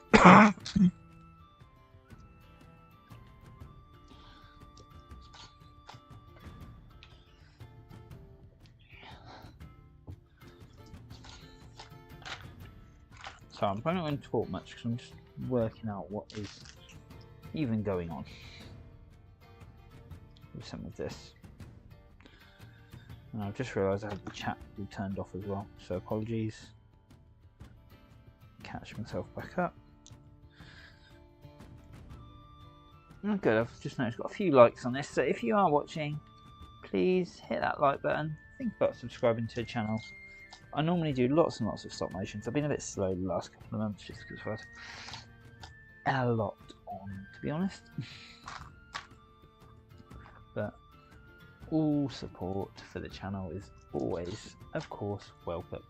so I'm probably not going to talk much because I'm just working out what is even going on with some of this. And I've just realised I had the chat turned off as well, so apologies. Catch myself back up. Oh, good, I've just noticed got a few likes on this, so if you are watching, please hit that like button. Think about subscribing to the channel. I normally do lots and lots of stop motions. I've been a bit slow the last couple of months just because I've had a lot on, to be honest. But all support for the channel is always, of course, welcome.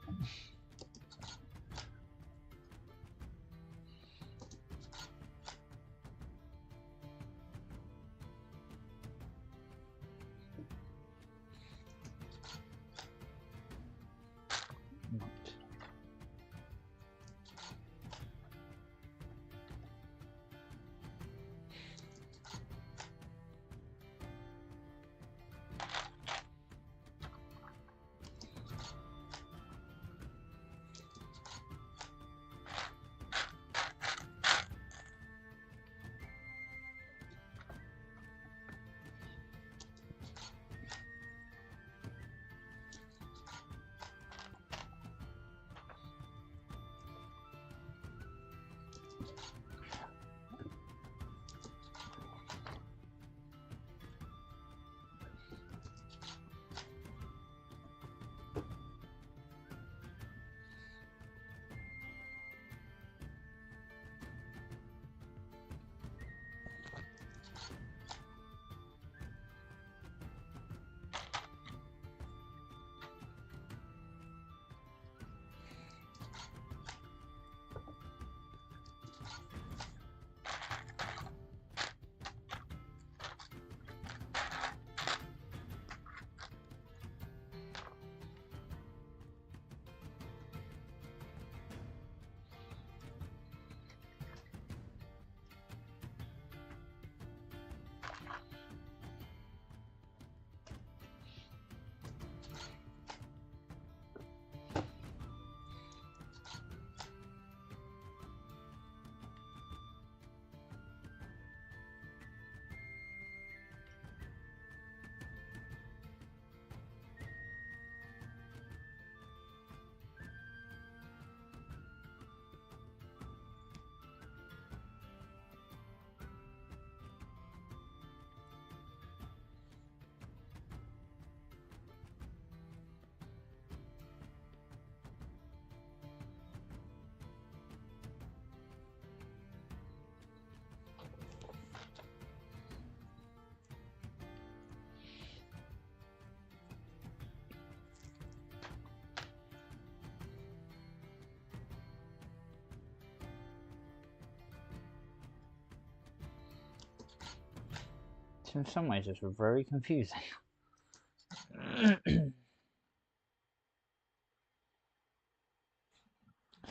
in some ways it's very confusing.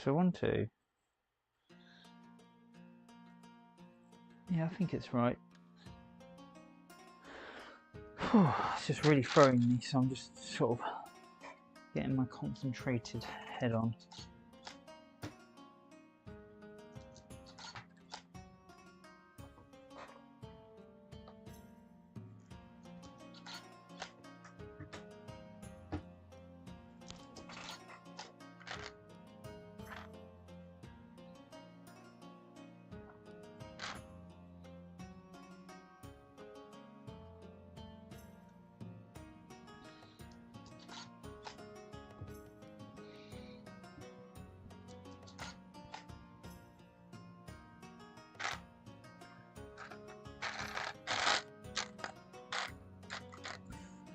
So 1, 2. Yeah, I think it's right. It's just really throwing me, so I'm just sort of getting my concentrated head on.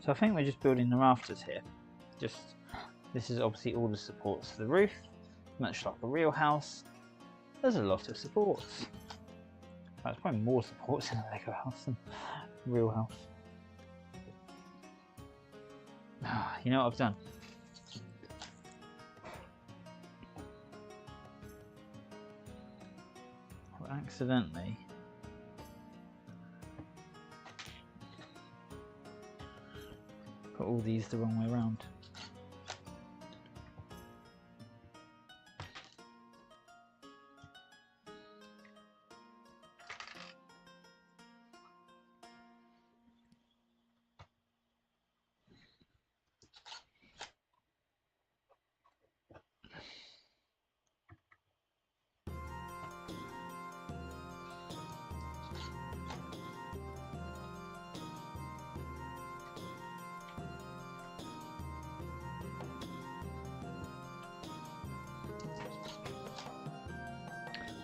So I think we're just building the rafters here. This is obviously all the supports for the roof, much like a real house. There's a lot of supports. There's probably more supports in a Lego house than a real house. You know what I've done? I've accidentally put all these the wrong way around.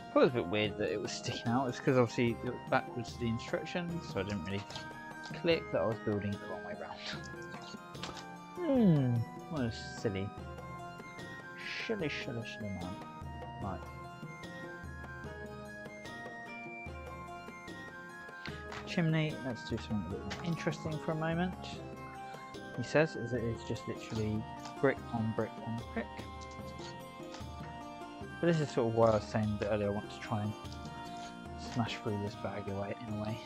I thought it was a bit weird that it was sticking out. It's because obviously it was backwards to the instructions, so I didn't really click that I was building it the wrong way round. What a silly man. Right. Chimney, let's do something a bit more interesting for a moment. He says is it is just literally brick on brick on brick. But this is sort of why I was saying a bit earlier I want to try and smash through this bag away in a way.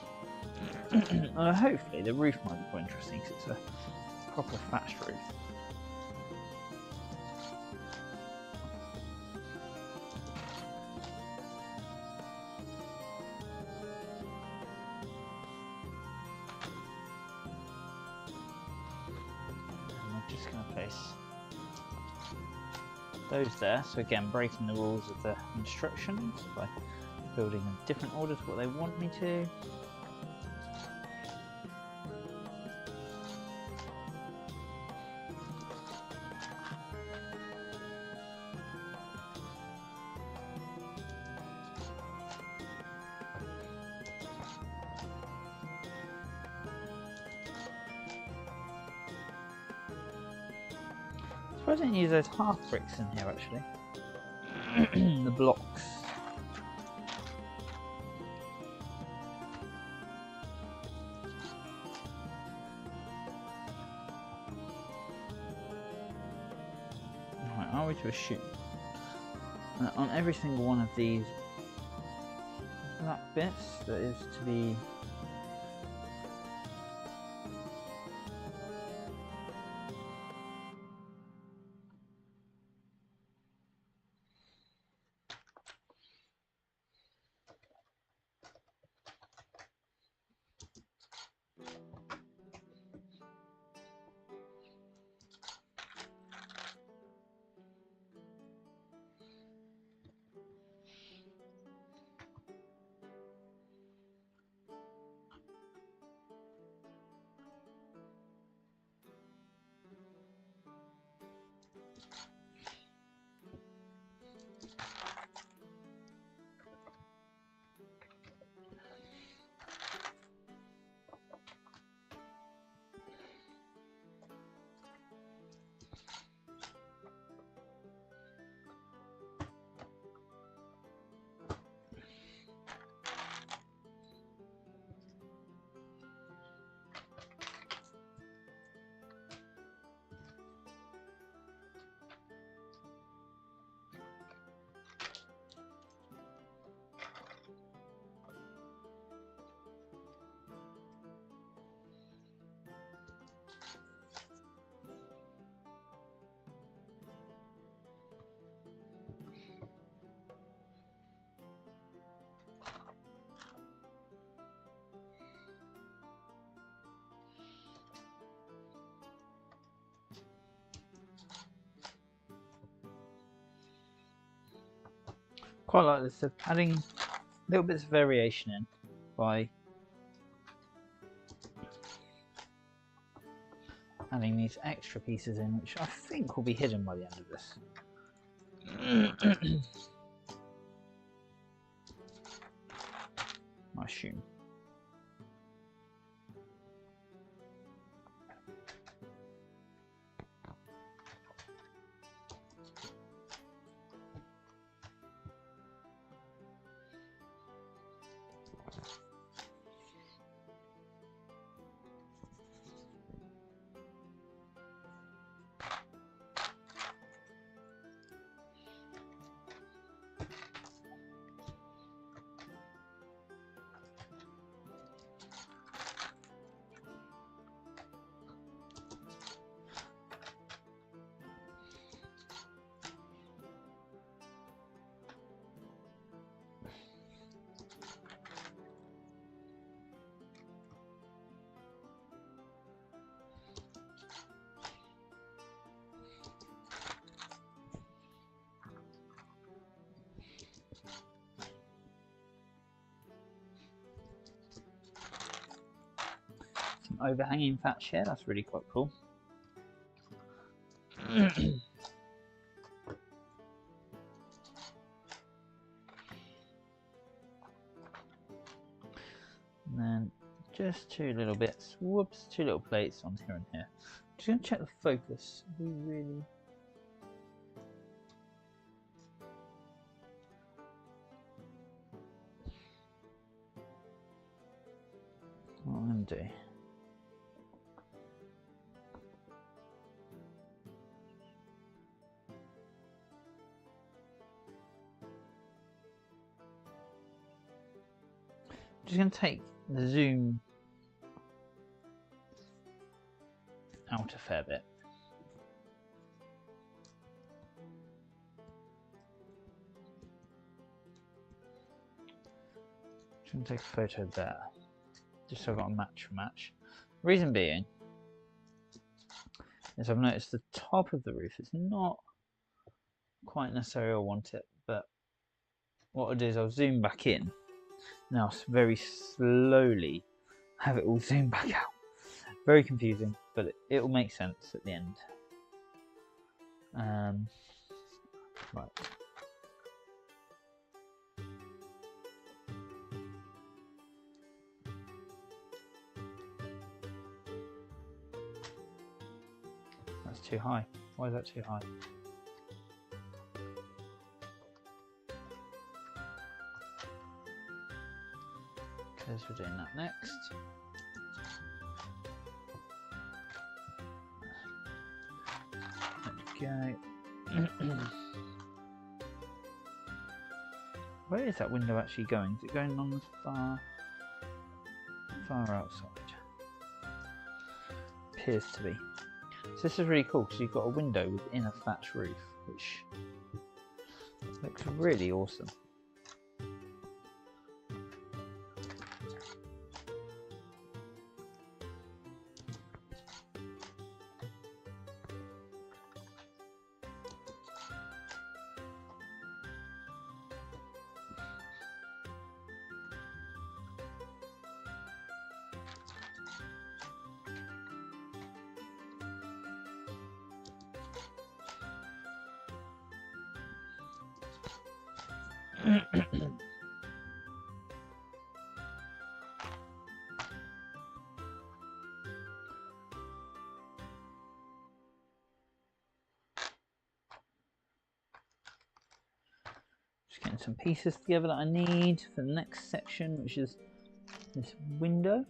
Hopefully the roof might be quite interesting because it's a proper thatched roof. And I'm just going to place those there, so again breaking the rules of the instructions by building in different order to what they want me to. I suppose I didn't use those half bricks in here actually. The blocks. Right, are we to assume that on every single one of these black bits that is to be Quite like this, of adding little bits of variation in by adding these extra pieces in, which I think will be hidden by the end of this. I assume. Some overhanging thatch here, that's really quite cool. And then just two little bits, whoops, two little plates on here and here. Just going to check the focus. We really... What I'm going to do... Just going to take the zoom out a fair bit. Just going to take a photo there, just so I've got a match for match. Reason being is I've noticed the top of the roof is not quite necessarily where I want it, but what I'll do is I'll zoom back in. Now very slowly have it all zoomed back out. Very confusing, but it will make sense at the end. Right. That's too high. Why is that too high? Because we're doing that next. There we go. Where is that window actually going? Is it going on the far outside? Appears to be. So this is really cool because you've got a window within a thatch roof, which looks really awesome. Just getting some pieces together that I need for the next section, which is this window.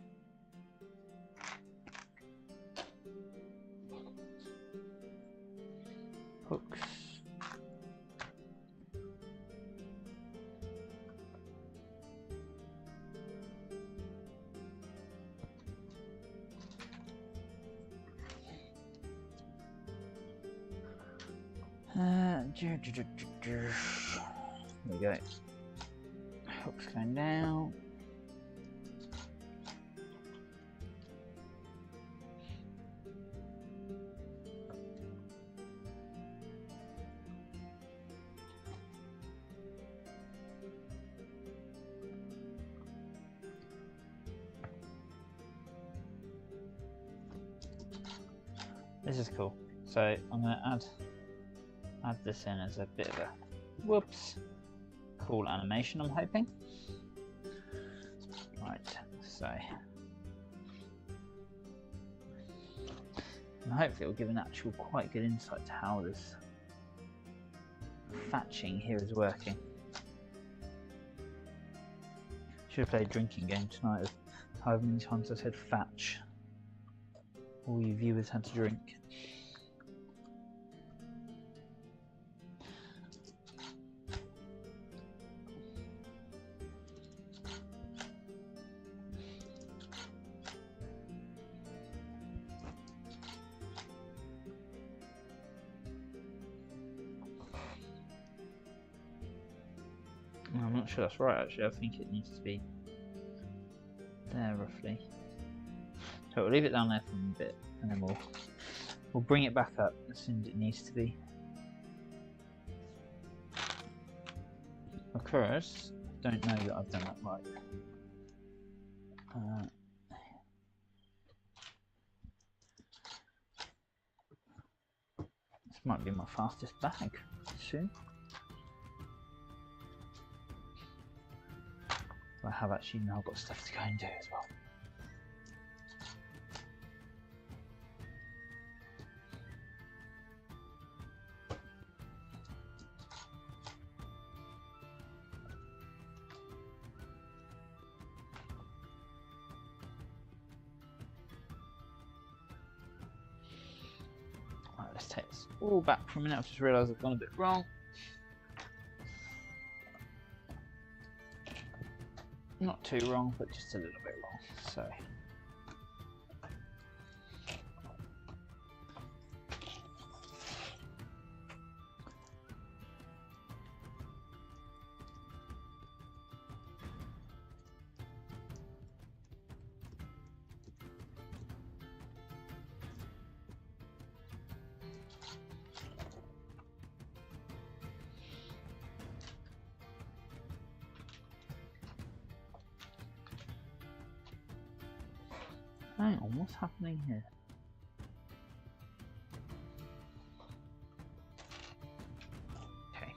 Hooks. There we go. Hooks going down. This is cool. So I'm going to add this in as a bit of a whoops cool animation, I'm hoping. Right, so and hopefully it will give an actual quite good insight to how this thatching here is working. Should have played a drinking game tonight of however many times I said thatch. All you viewers had to drink. I'm not sure that's right actually, I think it needs to be there roughly. So we'll leave it down there for a bit and then we'll bring it back up as soon as it needs to be. Of course, I don't know that I've done that right. This might be my fastest bag soon. I have actually now got stuff to go and do as well. Right, let's take this all back for a minute. I've just realised I've gone a bit wrong. Not too wrong, but just a little bit wrong. So hang on, what's happening here? Okay.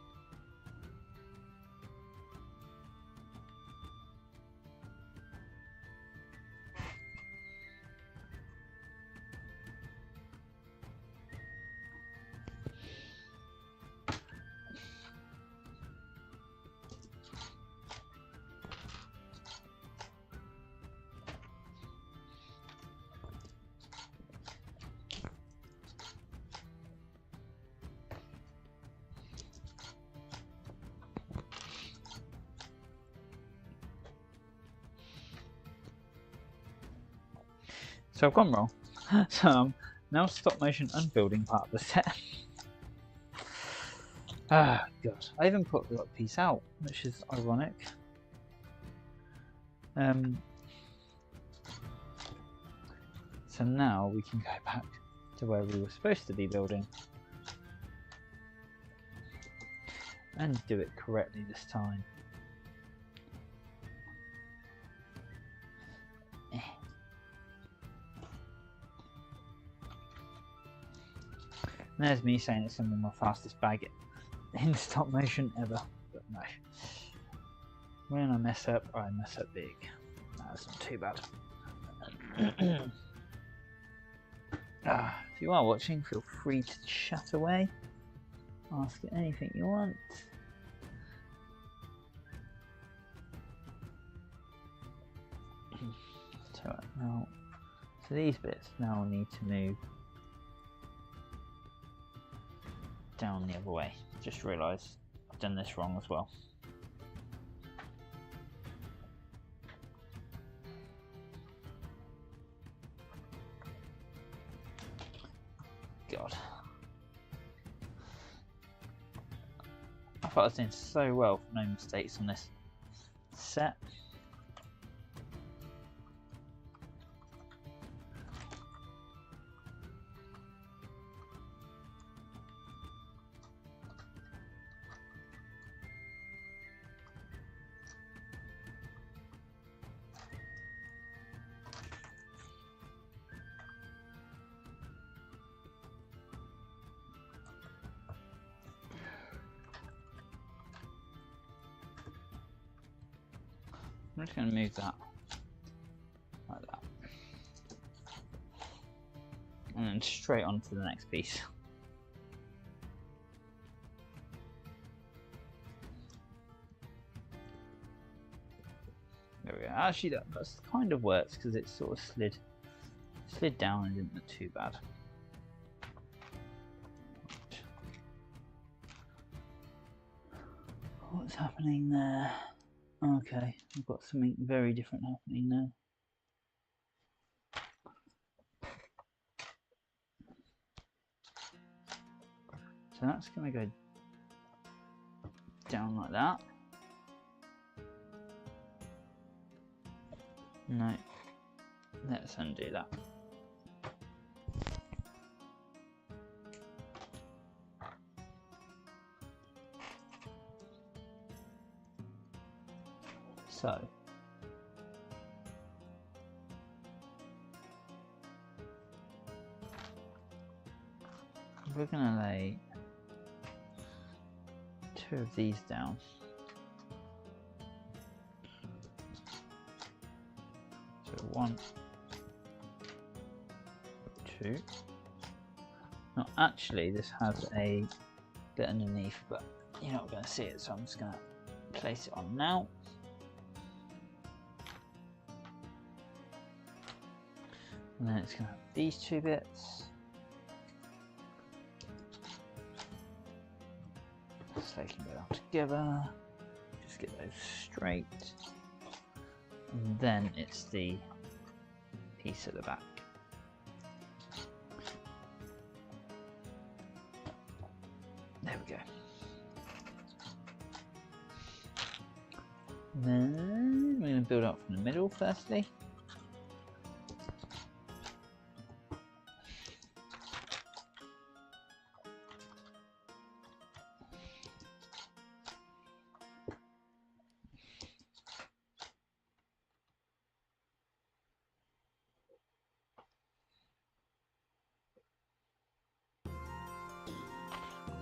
So I've gone wrong. So now stop motion unbuilding part of the set. Ah, God. I even put the piece out, which is ironic. So now we can go back to where we were supposed to be building and do it correctly this time. And there's me saying it's going to be my fastest bag in stop motion ever, but no. When I mess up big. That's not too bad. If you are watching, feel free to chat away. Ask anything you want. So these bits now need to move down the other way. Just realised I've done this wrong as well. God. I thought I was doing so well for no mistakes on this set. I'm just going to move that like that. And then straight on to the next piece. There we go. Actually, that kind of works because it sort of slid down and didn't look too bad. What's happening there? Okay, we've got something very different happening now. So that's going to go down like that. No, let's undo that. So we're going to lay 2 of these down. So 1, 2. Now actually this has a bit underneath, but you're not going to see it, so I'm just going to place it on now. And then it's going to have these 2 bits. So they can go down together. Just get those straight. And then it's the piece at the back. There we go. And then we're going to build up from the middle firstly.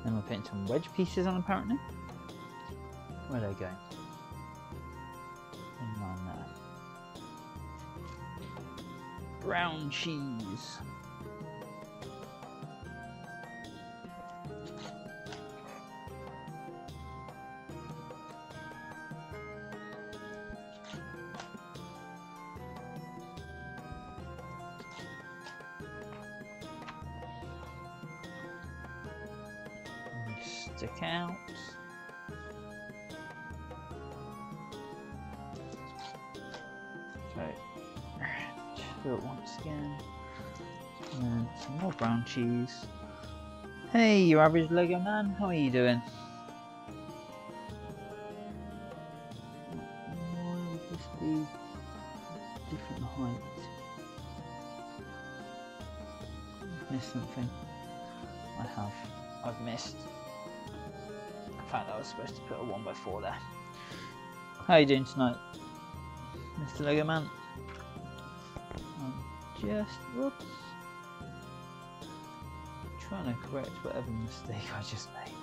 Then we're putting some wedge pieces on apparently. Where are they going? In line there. Brown cheese. Stick out. So, do it once again. And then some more brown cheese. Hey, your average Lego man, how are you doing? Why would this be different height? I've missed something. I've missed. In fact, I was supposed to put a 1x4 there. How are you doing tonight, Mr. Lego Man? I'm just, whoops, trying to correct whatever mistake I just made.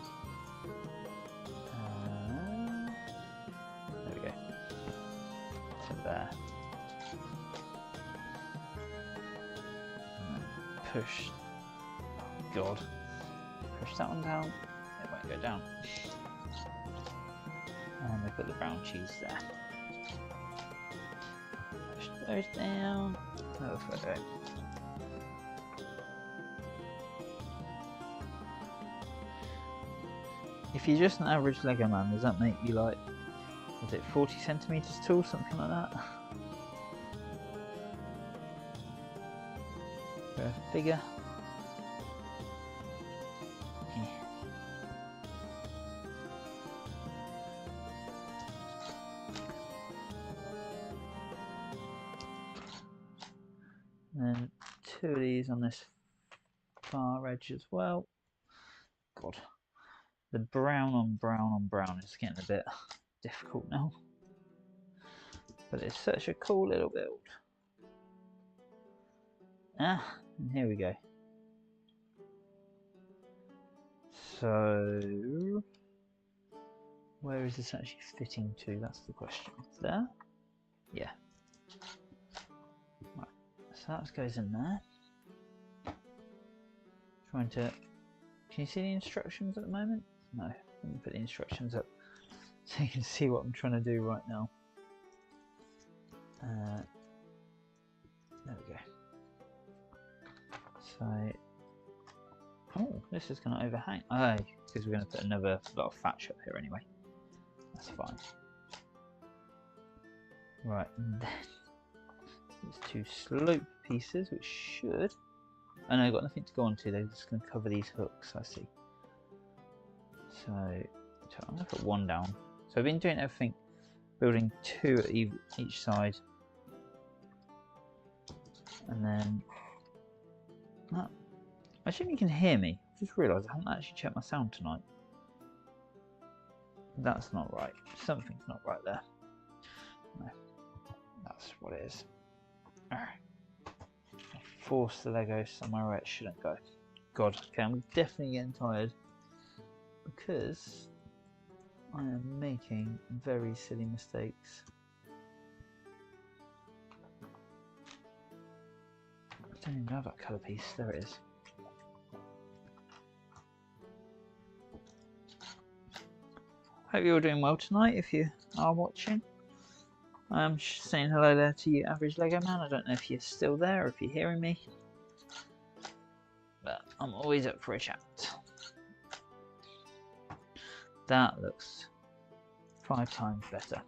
There we go. So there. And then push. Oh God. Push that one down. It won't go down. And we put the brown cheese there. Push those down. Perfect. If you're just an average Lego man, does that make you like, is it 40 centimeters tall, something like that? For a figure. Yeah. And then 2 of these on this far edge as well. God. The brown on brown on brown is getting a bit difficult now. But it's such a cool little build. Ah, and here we go. So, where is this actually fitting to? That's the question. There. Yeah. Right. So that goes in there. Trying to. Can you see the instructions at the moment? No. Let me put the instructions up so you can see what I'm trying to do right now. There we go. So. Oh, this is going to overhang. Oh, because we're going to put another lot of thatch up here anyway. That's fine. Right, and then these two slope pieces, which should. Oh no, I've got nothing to go onto. They're just going to cover these hooks. I see. So I'm going to put one down. So I've been doing everything, building two at each side, and then. Oh, I assume you can hear me. I just realised I haven't actually checked my sound tonight. That's not right. Something's not right there. No, that's what it is. Force the Lego somewhere where it shouldn't go. God, okay, I'm definitely getting tired because I am making very silly mistakes. I don't even know that colour piece. There it is. Hope you're all doing well tonight if you are watching. I'm just saying hello there to you, Average Lego Man. I don't know if you're still there or if you're hearing me, but I'm always up for a chat. That looks 5 times better.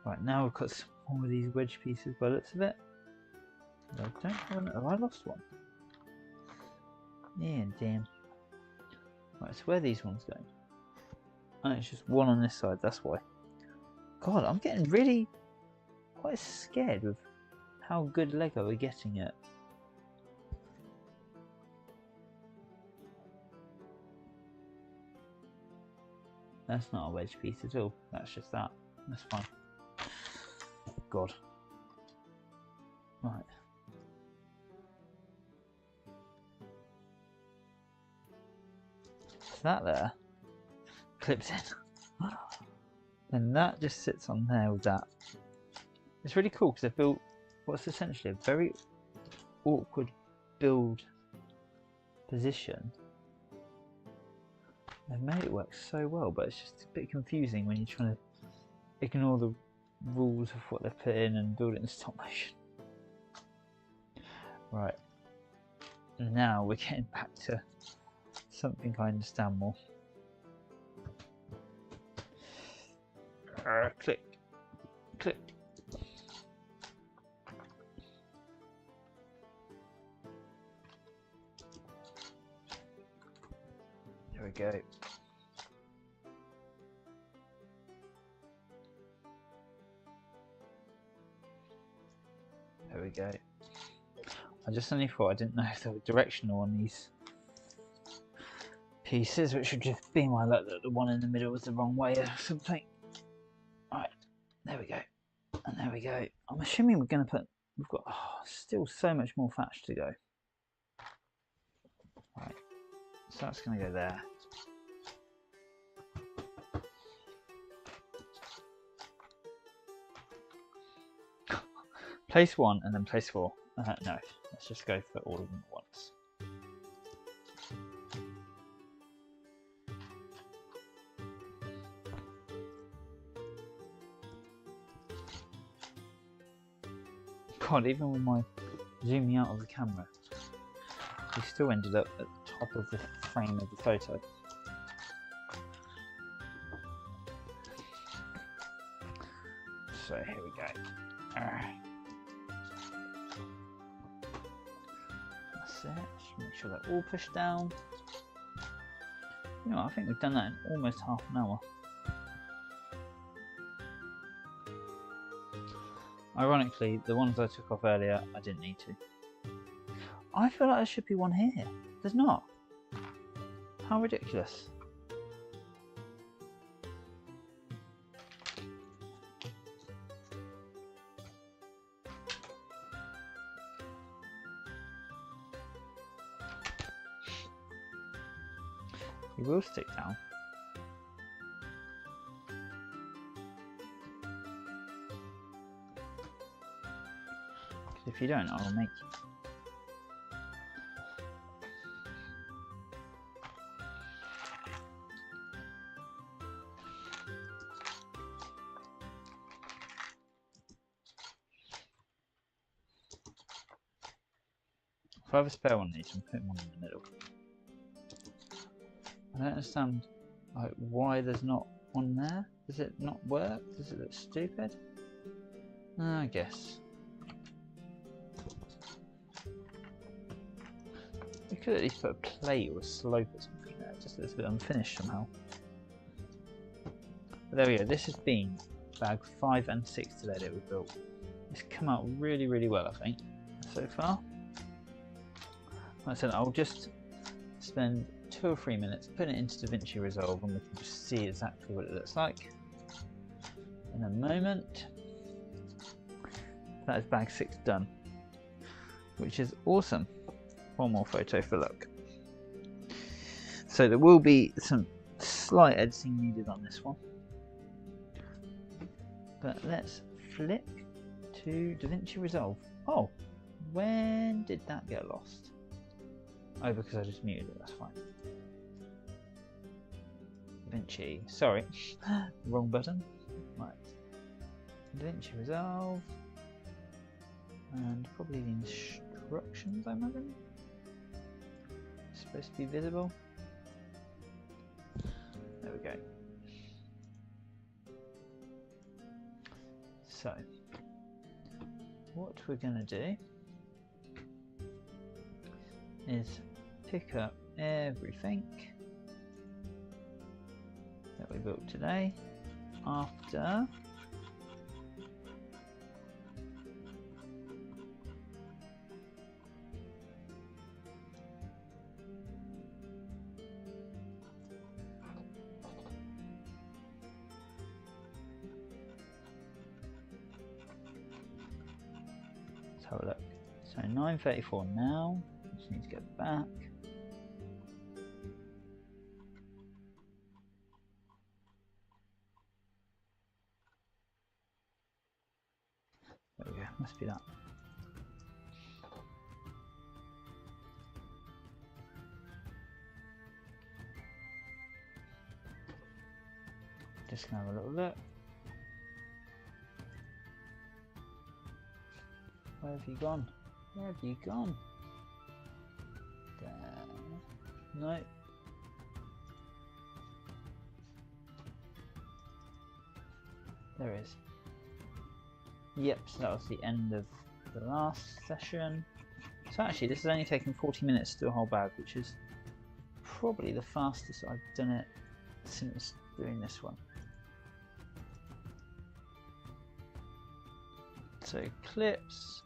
Right, now we've got some more of these wedge pieces by the looks of it. I don't have I lost one? Yeah, damn. Right, so where are these ones going? Oh, it's just one on this side, that's why. God, I'm getting really quite scared with how good Lego are getting it. That's not a wedge piece at all, that's just that. That's fine. God. Right. So that there clips in. And that just sits on there with that. It's really cool because they've built what's essentially a very awkward build position. They've made it work so well, but it's just a bit confusing when you're trying to ignore the rules of what they've put in and build it in stop motion. Right. Now we're getting back to something I understand more. Click, click. There we go. There we go. I just suddenly thought I didn't know if they were directional on these pieces, which would just be my luck that the one in the middle was the wrong way or something. Right, there we go. And there we go. I'm assuming we're going to put, we've got still so much more thatch to go. Right, so that's going to go there. Place 1 and then place 4. No, let's just go for all of them at once. God, even with my zooming out of the camera, we still ended up at the top of the frame of the photo. So here we go. That's it. Just make sure they're all pushed down. You know, I think we've done that in almost half an hour. Ironically, the ones I took off earlier, I didn't need to. I feel like there should be one here. There's not. How ridiculous. He will stick down. If you don't, I'll make you. If I have a spare one of these, I'm putting one in the middle. I don't understand like why there's not one there. Does it not work? Does it look stupid? I guess. We could at least put a plate or a slope or something there. It just looks a bit unfinished somehow. But there we go. This has been bag 5 and 6 today that we built. It's come out really, really well, I think, so far. Like I said, I'll just spend 2 or 3 minutes putting it into DaVinci Resolve and we can just see exactly what it looks like in a moment. That is bag 6 done, which is awesome. One more photo for luck. So there will be some slight editing needed on this one, but let's flip to DaVinci Resolve. Oh, when did that get lost? Oh, because I just muted it, that's fine. DaVinci, sorry, wrong button. Right, DaVinci Resolve, and probably the instructions, I imagine. It's supposed to be visible. There we go. So, what we're going to do is pick up everything that we built today after let's have a look. So 9:34 now. Just need to get back. There we go, must be that. Just gonna have a little look. Where have you gone? Where have you gone? There. No. There it is. Yep, so that was the end of the last session. So actually this has only taken 40 minutes to do a whole bag, which is probably the fastest I've done it since doing this one. So clips.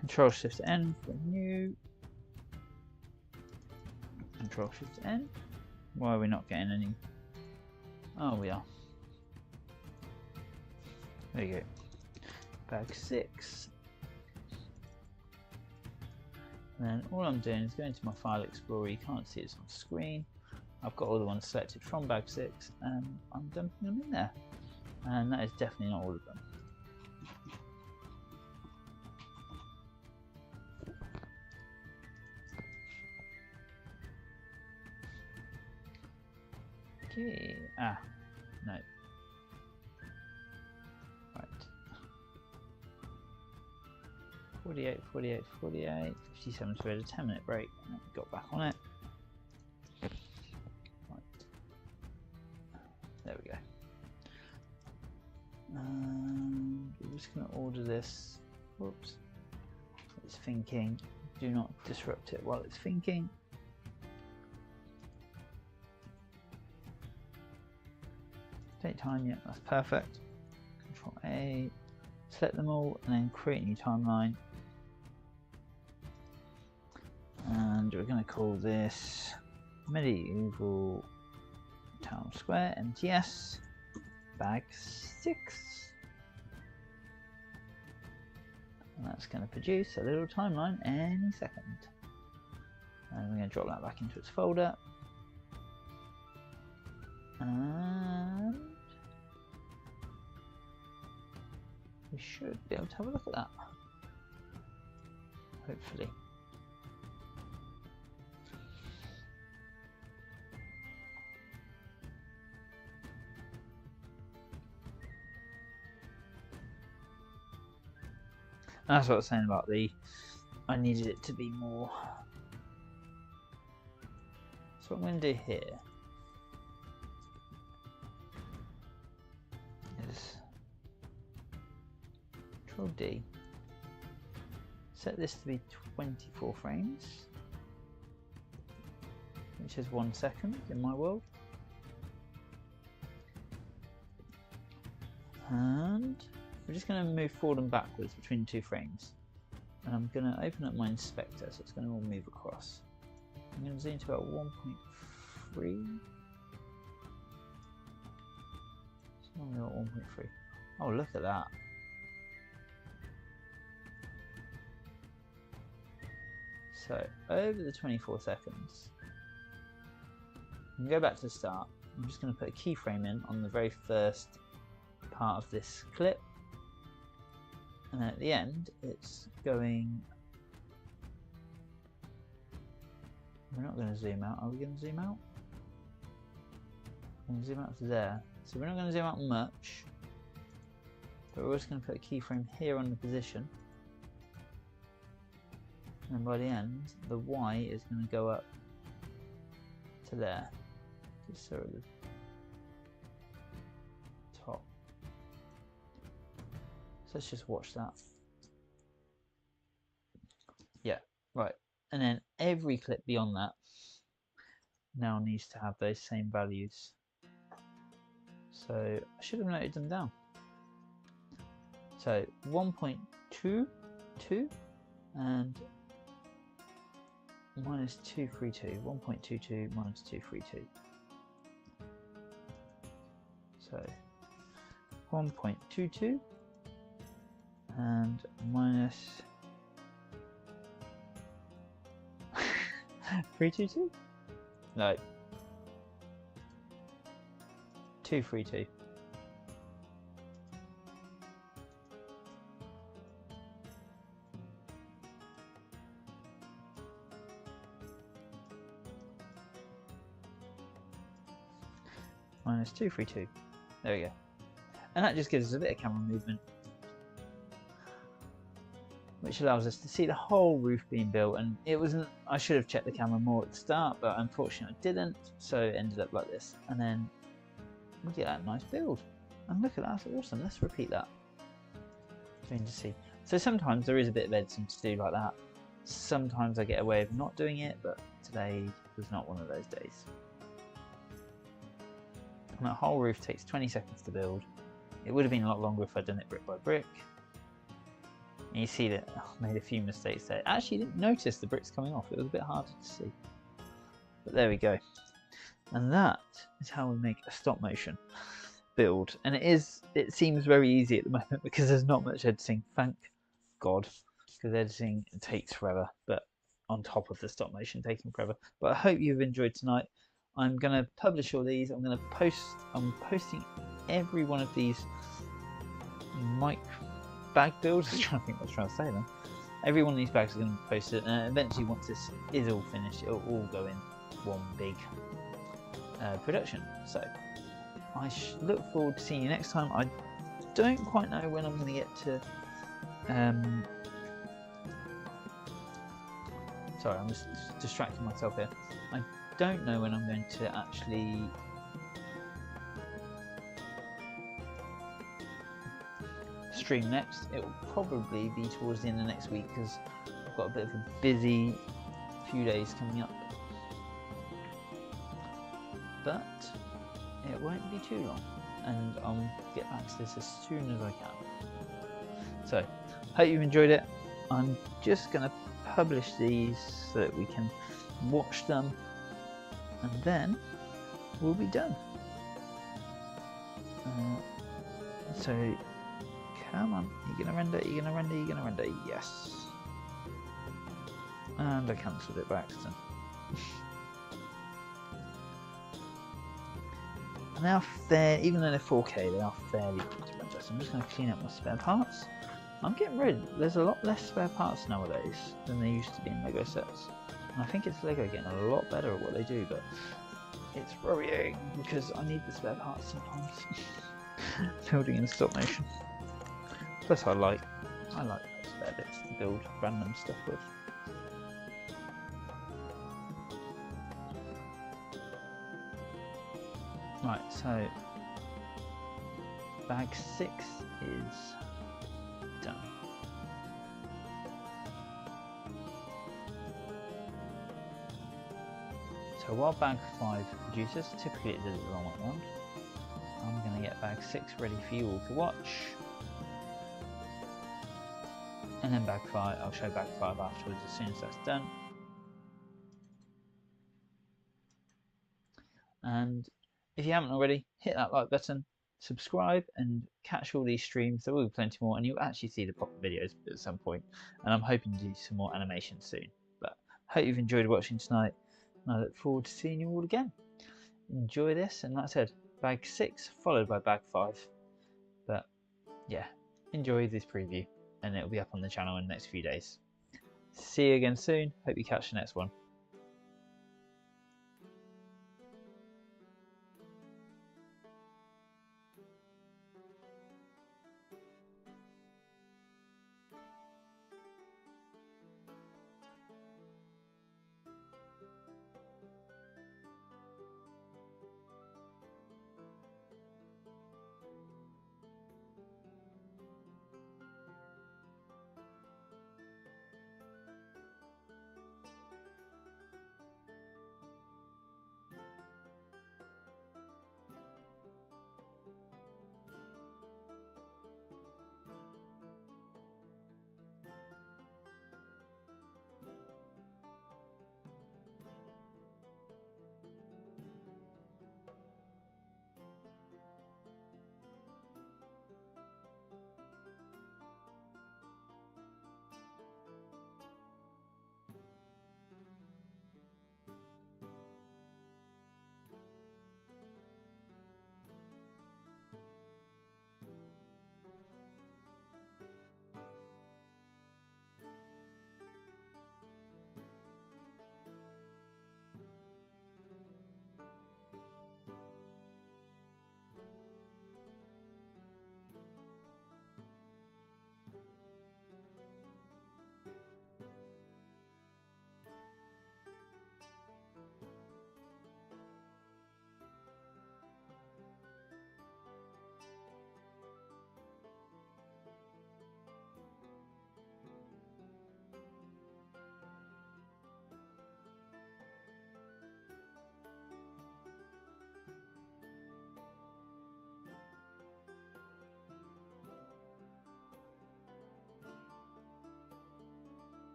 Control Shift N for new. Control Shift N. Why are we not getting any? Oh, we are. There you go. Bag 6. And then all I'm doing is going to my File Explorer. You can't see it on screen. I've got all the ones selected from bag 6 and I'm dumping them in there. And that is definitely not all of them. Okay. Ah, no. Right. 48, 48, 48, 57, so we had a 10-minute break and then we got back on it. Right. There we go. And we're just going to order this. Whoops. It's thinking. Do not disrupt it while it's thinking. Date time, yeah, that's perfect. Control A, select them all, and then create a new timeline. And we're going to call this Medieval Town Square MTS bag 6. And that's going to produce a little timeline any second. And we're going to drop that back into its folder. And we should be able to have a look at that. Hopefully. That's what I was saying about I needed it to be more. So what I'm going to do here is Control D, set this to be 24 frames, which is 1 second in my world, and we're just going to move forward and backwards between 2 frames, and I'm going to open up my inspector so it's going to all move across. I'm going to zoom to about 1.3. It's normally about 1.3. Oh, look at that. So, over the 24 seconds, you can go back to the start. I'm just going to put a keyframe in on the very first part of this clip. And at the end, it's going... We're not going to zoom out. Are we going to zoom out? We're going to zoom out to there. So we're not going to zoom out much. But we're just going to put a keyframe here on the position. And by the end, the Y is going to go up to there. Just so at the top. So let's just watch that. Yeah, right. And then every clip beyond that now needs to have those same values. So I should have noted them down. So 1.22 and minus 232. 1.22 minus 232. So 1.22 and minus 322? No. 232. Minus 232. There we go. And that just gives us a bit of camera movement, which allows us to see the whole roof being built. And it wasn't, I should have checked the camera more at the start, but unfortunately I didn't, so it ended up like this. And then look at that nice build, and look at that, that's awesome. Let's repeat that so you can see. So sometimes there is a bit of editing to do like that. Sometimes I get away with not doing it, but today was not one of those days. And that whole roof takes 20 seconds to build. It would have been a lot longer if I'd done it brick by brick. And you see that I made a few mistakes there. I actually didn't notice the bricks coming off. It was a bit harder to see. But there we go. And that is how we make a stop motion build. And it seems very easy at the moment because there's not much editing. Thank God. Because editing takes forever. But on top of the stop motion taking forever. But I hope you've enjoyed tonight. I'm going to publish all these. I'm posting every one of these bag builds. I'm trying to think what I was trying to say then. Every one of these bags is going to be posted, and eventually once this is all finished, it'll all go in one big production. So I look forward to seeing you next time. I don't quite know when I'm going to get to sorry, I'm just distracting myself here. I don't know when I'm going to actually stream next. It will probably be towards the end of next week because I've got a bit of a busy few days coming up, but it won't be too long, and I'll get back to this as soon as I can. So hope you've enjoyed it. I'm just going to publish these so that we can watch them, and then we'll be done. So come on, you're gonna render, you're gonna render, you're gonna render, yes. And I cancelled it by accident. Now they're, even though they're 4K, they are fairly good to render. So I'm just going to clean up my spare parts. I'm getting rid. There's a lot less spare parts nowadays than there used to be in Lego sets. And I think it's Lego getting a lot better at what they do, but it's worrying because I need the spare parts sometimes. Building in stop motion. Plus I like spare bits to build random stuff with. Right, so bag 6 is done. So while bag 5 produces, typically it does it the long way around, I'm going to get bag 6 ready for you all to watch. And then bag 5, I'll show bag 5 afterwards as soon as that's done. And if you haven't already, hit that like button, subscribe, and catch all these streams. There will be plenty more, and you'll actually see the proper videos at some point. And I'm hoping to do some more animation soon. But hope you've enjoyed watching tonight, and I look forward to seeing you all again. Enjoy this, and like I said, bag 6 followed by bag 5. But yeah, enjoy this preview, and it'll be up on the channel in the next few days. See you again soon. Hope you catch the next one.